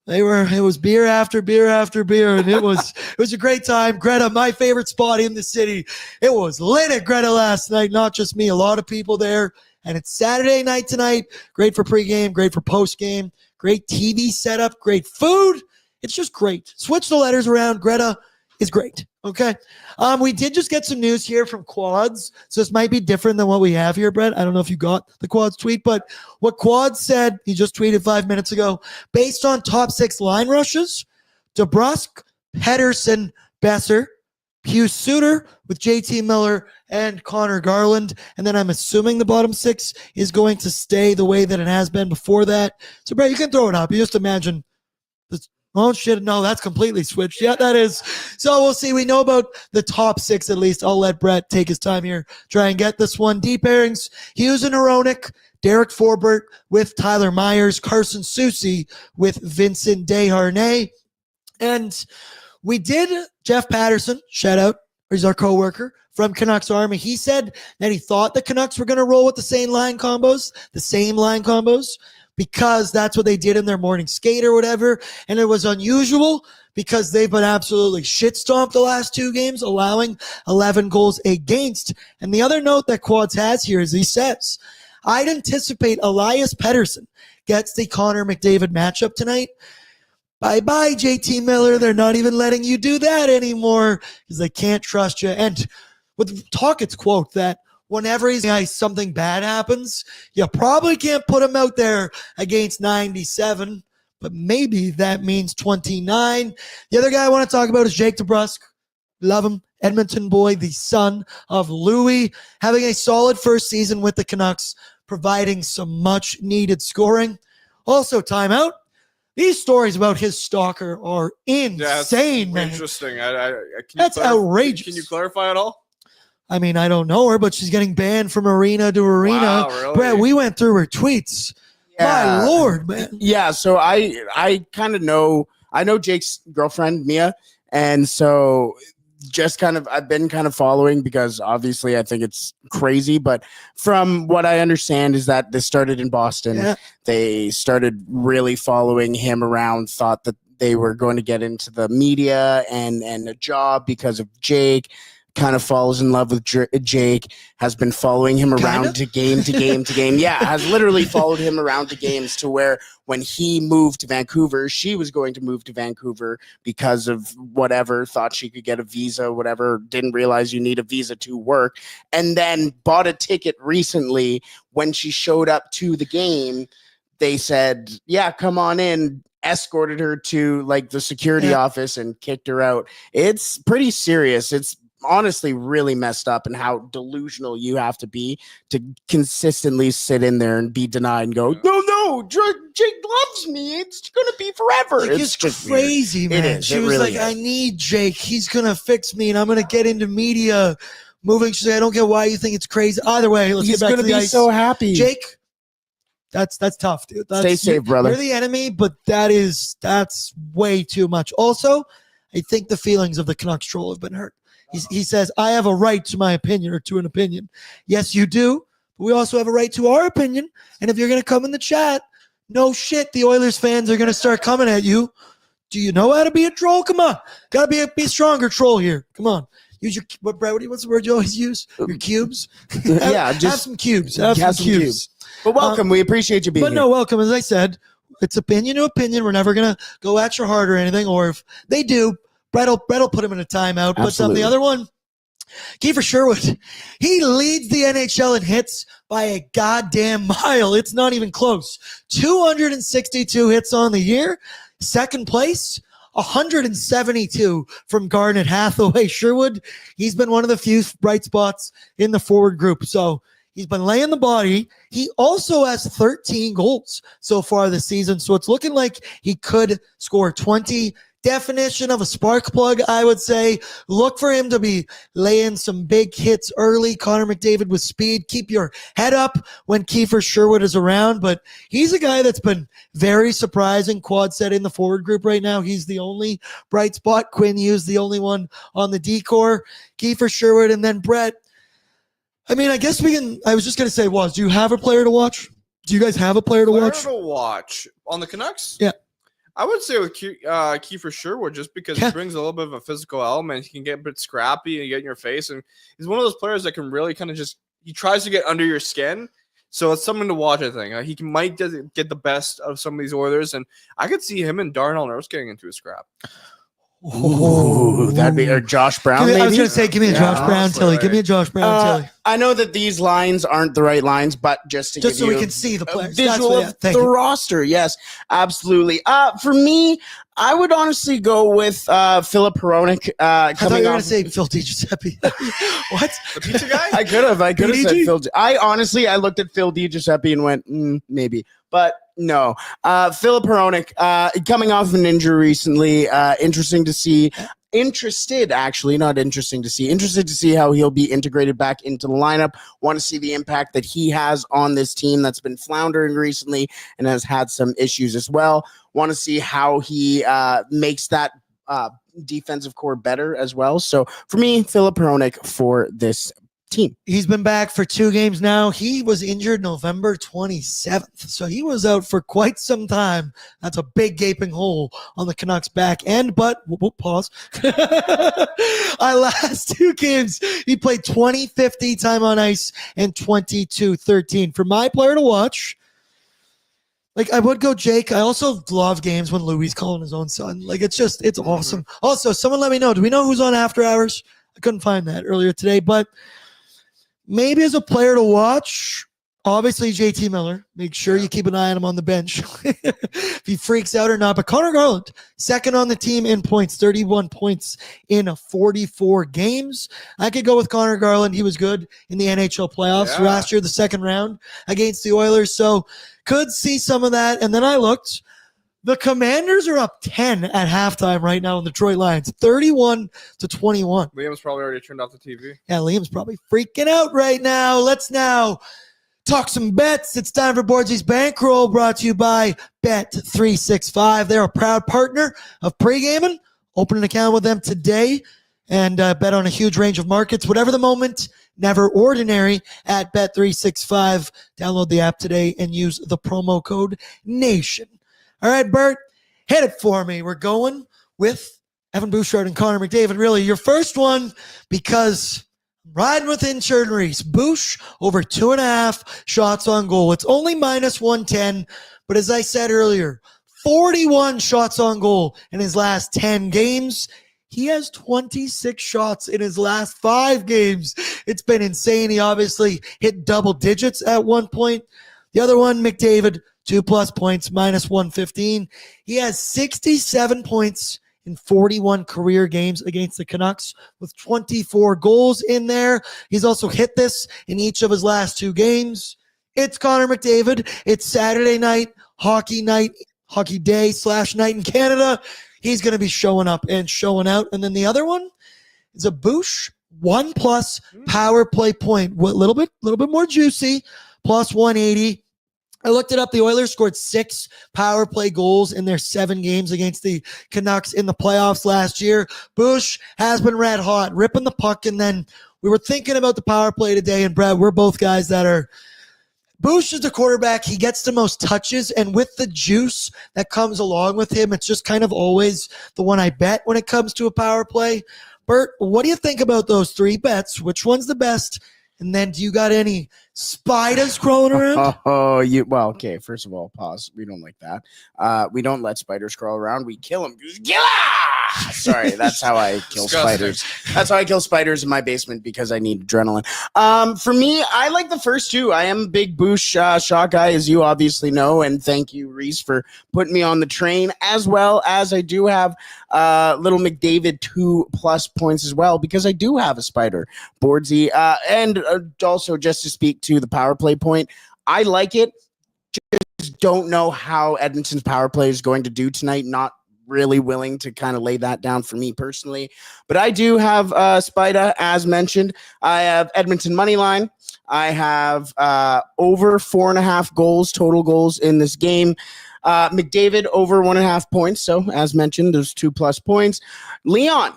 It was beer after beer after beer, and it was a great time. Greta, my favorite spot in the city. It was lit at Greta last night, not just me, a lot of people there. And it's Saturday night tonight. Great for pregame, great for postgame, great TV setup, great food. It's just great. Switch the letters around. Greta is great. Okay. We did just get some news here from Quads. So this might be different than what we have here, Brett. I don't know if you got the Quads tweet, but what Quads said, he just tweeted 5 minutes ago, based on top 6 line rushes, DeBrusk, Pedersen, Besser, Hugh Suter with JT Miller and Connor Garland. And then I'm assuming the bottom 6 is going to stay the way that it has been before that. So, Brett, you can throw it up. You just imagine this. Oh, shit. No, that's completely switched. Yeah, that is. So we'll see. We know about the top 6 at least. I'll let Brett take his time here. Try and get this one. Deep pairings. Hughes and Aronik. Derek Forbert with Tyler Myers. Carson Soucy with Vincent Desharnais. And we did Jeff Patterson, shout out, he's our coworker from Canucks Army. He said that he thought the Canucks were going to roll with the same line combos, because that's what they did in their morning skate or whatever. And it was unusual because they've been absolutely shit-stomped the last 2 games, allowing 11 goals against. And the other note that Quads has here is he says, I'd anticipate Elias Pettersson gets the Connor McDavid matchup tonight. Bye-bye, JT Miller. They're not even letting you do that anymore because they can't trust you. And with Talkett's quote that whenever something bad happens, you probably can't put him out there against 97, but maybe that means 29. The other guy I want to talk about is Jake DeBrusk. Love him. Edmonton boy, the son of Louis, having a solid first season with the Canucks, providing some much-needed scoring. Also, timeout. These stories about his stalker are insane, man. Interesting. That's outrageous. Can you clarify at all? I mean, I don't know her, but she's getting banned from arena to arena. Wow, really? Brett, we went through her tweets. Yeah. My Lord, man. Yeah, so I kind of know, I know Jake's girlfriend, Mia, and so just I've been kind of following because obviously I think it's crazy, but from what I understand is that this started in Boston. Yeah. They started really following him around, thought that they were going to get into the media and a job because of Jake. Kind of falls in love with Jake, has been following him around to game. Yeah, has literally followed him around to games to where when he moved to Vancouver, she was going to move to Vancouver because of whatever, thought she could get a visa, whatever, didn't realize you need a visa to work, and then bought a ticket recently. When she showed up to the game, they said, yeah, come on in, escorted her to like the security office and kicked her out. It's pretty serious. It's honestly really messed up, and how delusional you have to be to consistently sit in there and be denied and go, no, Jake loves me. It's going to be forever. Like, it's just crazy, weird. Man. She was really like, I need Jake. He's going to fix me, and I'm going to get into media moving. She's like, I don't get why you think it's crazy. Either way, let's get back to the ice. He's going to be so happy. Jake, that's tough, dude. Stay safe, brother. You're the enemy, but that's way too much. Also, I think the feelings of the Canucks troll have been hurt. He says, I have a right to my opinion or to an opinion. Yes, you do. But we also have a right to our opinion. And if you're going to come in the chat, no shit, the Oilers fans are going to start coming at you. Do you know how to be a troll? Come on. Got to be a stronger troll here. Come on. Use your, what's the word you always use? Your cubes? Just have some cubes. Have some cubes. But welcome. We appreciate you being here. But no, welcome. As I said, it's opinion to opinion. We're never going to go at your heart or anything. Or if they do, Brett will put him in a timeout. Absolutely. But the other one, Kiefer Sherwood, he leads the NHL in hits by a goddamn mile. It's not even close. 262 hits on the year. Second place, 172 from Garnet Hathaway. Sherwood, he's been one of the few bright spots in the forward group. So he's been laying the body. He also has 13 goals so far this season. So it's looking like he could score 20. Definition of a spark plug, I would say. Look for him to be laying some big hits early. Connor McDavid with speed. Keep your head up when Kiefer Sherwood is around. But he's a guy that's been very surprising. Quad set in the forward group right now. He's the only bright spot. Quinn Hughes, the only one on the decor. Kiefer Sherwood, and then Brett. I mean, I guess we can. I was just going to say, do you have a player to watch? Do you guys have a player to watch? Player to watch on the Canucks? Yeah. I would say with Kiefer Sherwood, just because he brings a little bit of a physical element. He can get a bit scrappy and get in your face. And he's one of those players that can really kind of he tries to get under your skin. So it's something to watch, I think. He might get the best of some of these Oilers. And I could see him and Darnell Nurse getting into a scrap. Ooh, that'd be Josh Brown. I was going to say, give me a Josh Brown Tilly. Give me a Josh Brown Tilly. I know that these lines aren't the right lines, but just to give so you we can see the players. Visual of the roster. Yes, absolutely. For me, I would honestly go with Philip Hronek. I thought you were going to say Phil DiGiuseppe. What? The pizza guy? I could have said Phil. I looked at Phil DiGiuseppe and went, maybe. But no. Philip Hronek, coming off of an injury recently. Interesting to see. Interested to see how he'll be integrated back into the lineup. Want to see the impact that he has on this team that's been floundering recently and has had some issues as well. Want to see how he makes that defensive core better as well. So for me, Philip Hronek for this team. He's been back for 2 games now. He was injured November 27th, so he was out for quite some time. That's a big gaping hole on the Canucks back end, but pause. Last 2 games, he played 20-50 time on ice and 22-13. For my player to watch, I would go Jake. I also love games when Louis calling his own son. It's awesome. Also, someone let me know. Do we know who's on After Hours? I couldn't find that earlier today, but maybe as a player to watch, obviously JT Miller. Make sure you keep an eye on him on the bench if he freaks out or not. But Connor Garland, second on the team in points, 31 points in 44 games. I could go with Connor Garland. He was good in the NHL playoffs last year, the second round against the Oilers. So could see some of that. And then I looked. The Commanders are up 10 at halftime right now in the Detroit Lions, 31-21. Liam's probably already turned off the TV. Yeah, Liam's probably freaking out right now. Let's now talk some bets. It's time for Bordzy's Bankroll, brought to you by Bet365. They're a proud partner of PREGAMING. Open an account with them today and bet on a huge range of markets. Whatever the moment, never ordinary at Bet365. Download the app today and use the promo code NATION. All right, Bert, hit it for me. We're going with Evan Bouchard and Connor McDavid. Really, your first one, because I'm riding with Insured Reese. Bouch over 2.5 shots on goal. It's only -110, but as I said earlier, 41 shots on goal in his last 10 games. He has 26 shots in his last 5 games. It's been insane. He obviously hit double digits at one point. The other one, McDavid, 2+ points, -115. He has 67 points in 41 career games against the Canucks with 24 goals in there. He's also hit this in each of his last 2 games. It's Connor McDavid. It's Saturday night, hockey day/night in Canada. He's going to be showing up and showing out. And then the other one is a Bouch 1+ power play point. A little bit more juicy, +180. I looked it up. The Oilers scored 6 power play goals in their 7 games against the Canucks in the playoffs last year. Bouch has been red hot, ripping the puck. And then we were thinking about the power play today. And Brad, we're both guys that are Bush is the quarterback. He gets the most touches, and with the juice that comes along with him, it's just kind of always the one I bet when it comes to a power play. Bert, what do you think about those 3 bets? Which one's the best? And then do you got any spiders crawling around? Well, okay. First of all, pause. We don't like that. We don't let spiders crawl around. We kill them. Sorry, that's how I kill spiders. That's how I kill spiders in my basement because I need adrenaline. For me, I like the first 2. I am a big Bush shot guy, as you obviously know, and thank you, Reese, for putting me on the train, as well as I do have little McDavid 2+ points as well because I do have a spider, Bordzy, and also just to speak to the power play point, I like it. Just don't know how Edmonton's power play is going to do tonight. Not really willing to kind of lay that down for me personally, but I do have Spida, as mentioned. I have Edmonton money line. I have over 4.5 goals, total goals in this game. McDavid over 1.5 points. So as mentioned, there's 2+ points. Leon,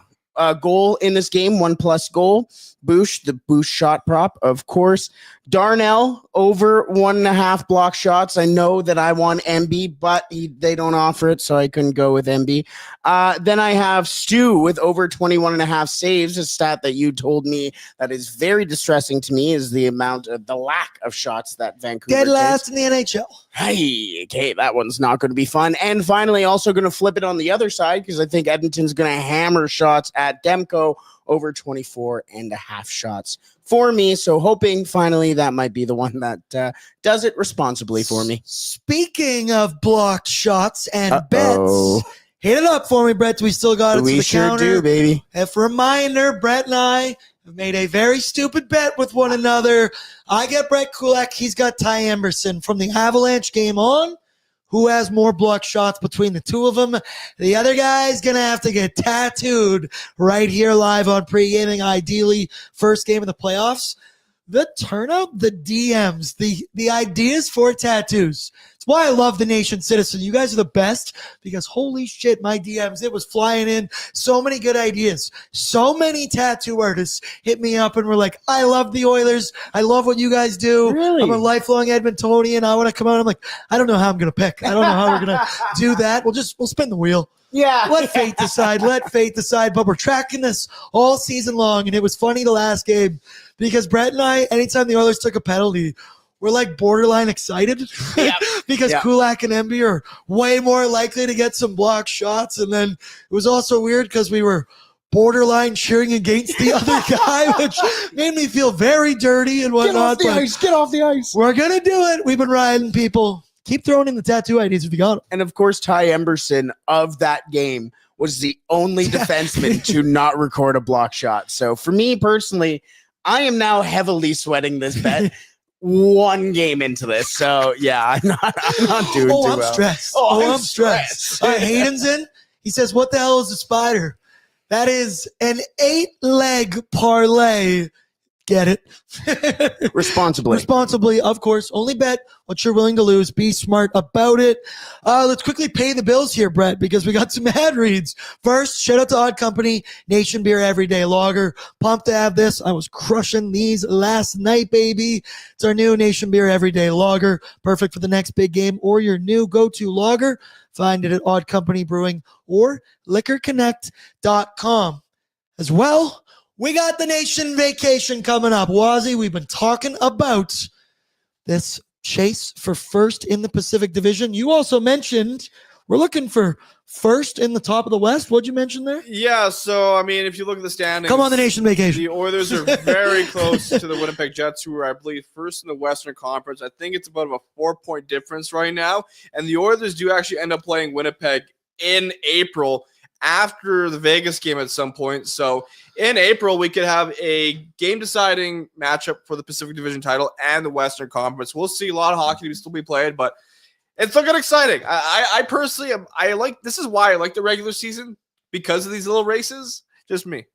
goal in this game, 1+ goal. Bush, the Bush shot prop, of course. Darnell, over 1.5 block shots. I know that I want MB, but they don't offer it, so I couldn't go with MB. Then I have Stu with over 21.5 saves, a stat that you told me that is very distressing to me, is the lack of shots that Vancouver Dead takes. last in the NHL. Hey, okay, that one's not going to be fun. And finally, also going to flip it on the other side because I think Edmonton's going to hammer shots at Demko, over 24.5 shots for me. So hoping finally that might be the one that does it responsibly for me. Speaking of blocked shots and bets, hit it up for me, Brett. We still got it to the counter. We sure do, baby. If a reminder, Brett and I have made a very stupid bet with one another. I get Brett Kulak. He's got Ty Emberson from the Avalanche game on. Who has more block shots between the 2 of them? The other guy's going to have to get tattooed right here live on Pre-Gaming, ideally first game of the playoffs. The turnout, the DMs, the ideas for tattoos. It's why I love the Nation Citizen. You guys are the best because holy shit, my DMs, it was flying in. So many good ideas. So many tattoo artists hit me up and were like, I love the Oilers. I love what you guys do. Really? I'm a lifelong Edmontonian. I want to come out. I'm like, I don't know how I'm going to pick. I don't know how we're going to do that. We'll spin the wheel. Yeah. Let fate decide. Let fate decide. But we're tracking this all season long. And it was funny the last game because Brett and I, anytime the Oilers took a penalty, we're like borderline excited because Kulak and Emby are way more likely to get some block shots. And then it was also weird because we were borderline cheering against the other guy, which made me feel very dirty and whatnot. Get off the ice. We're going to do it. We've been riding, people. Keep throwing in the tattoo ideas if you got them. And of course, Ty Emberson of that game was the only defenseman to not record a block shot. So for me personally, I am now heavily sweating this bet. One game into this. So yeah, I'm not doing too well. Stressed. I'm stressed. Hayden's in. He says, what the hell is a spider? That is an 8-leg parlay. Get it? Responsibly, of course. Only bet what you're willing to lose. Be smart about it. Let's quickly pay the bills here, Brett, because we got some ad reads. First, shout out to Odd Company, Nation Beer Everyday Lager. Pumped to have this. I was crushing these last night, baby. It's our new Nation Beer Everyday Lager. Perfect for the next big game or your new go-to lager. Find it at Odd Company Brewing or liquorconnect.com. As well, we got the Nation vacation coming up. Wazzy, we've been talking about this chase for first in the Pacific Division. You also mentioned we're looking for first in the top of the West. What'd you mention there? Yeah, so, I mean, if you look at the standings. Come on, the Nation vacation. The Oilers are very close to the Winnipeg Jets, who are, I believe, first in the Western Conference. I think it's about a 4-point difference right now. And the Oilers do actually end up playing Winnipeg in April, after the Vegas game at some point. So in April, we could have a game-deciding matchup for the Pacific Division title and the Western Conference. We'll see a lot of hockey to still be played, but it's looking exciting. I personally, this is why I like the regular season, because of these little races. Just me.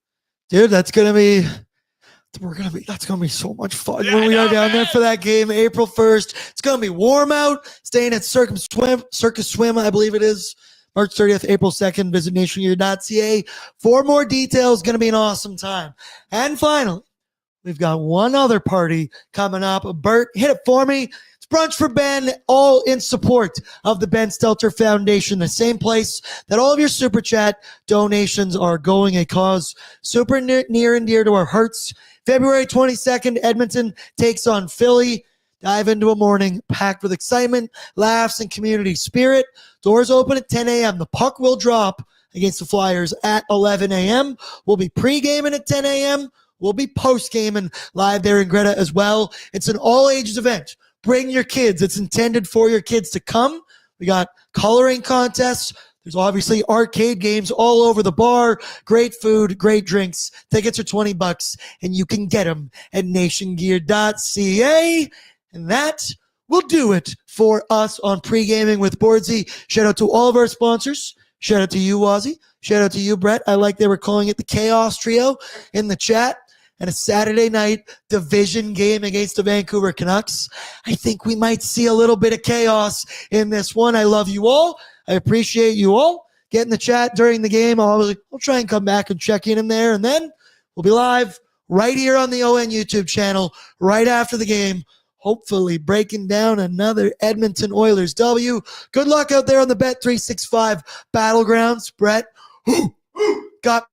Dude, that's going to be so much fun when we are down there for that game, April 1st. It's going to be warm out, staying at Circus Swim, I believe it is. March 30th, April 2nd, visit nationgear.ca for more details. Going to be an awesome time. And finally, we've got one other party coming up. Bert, hit it for me. It's Brunch for Ben, all in support of the Ben Stelter Foundation, the same place that all of your Super Chat donations are going, a cause super near and dear to our hearts. February 22nd, Edmonton takes on Philly. Dive into a morning packed with excitement, laughs, and community spirit. Doors open at 10 a.m. The puck will drop against the Flyers at 11 a.m. We'll be pre-gaming at 10 a.m. We'll be post-gaming live there in Greta as well. It's an all-ages event. Bring your kids. It's intended for your kids to come. We got coloring contests. There's obviously arcade games all over the bar. Great food, great drinks. Tickets are $20, and you can get them at nationgear.ca. And that will do it for us on Pre-Gaming with Bordzy. Shout out to all of our sponsors. Shout out to you, Wazzy. Shout out to you, Brett. I like they were calling it the Chaos Trio in the chat. And a Saturday night division game against the Vancouver Canucks. I think we might see a little bit of chaos in this one. I love you all. I appreciate you all. Get in the chat during the game. I'll try and come back and check in there. And then we'll be live right here on the ON YouTube channel right after the game, hopefully breaking down another Edmonton Oilers W. Good luck out there on the Bet365 Battlegrounds. Brett, got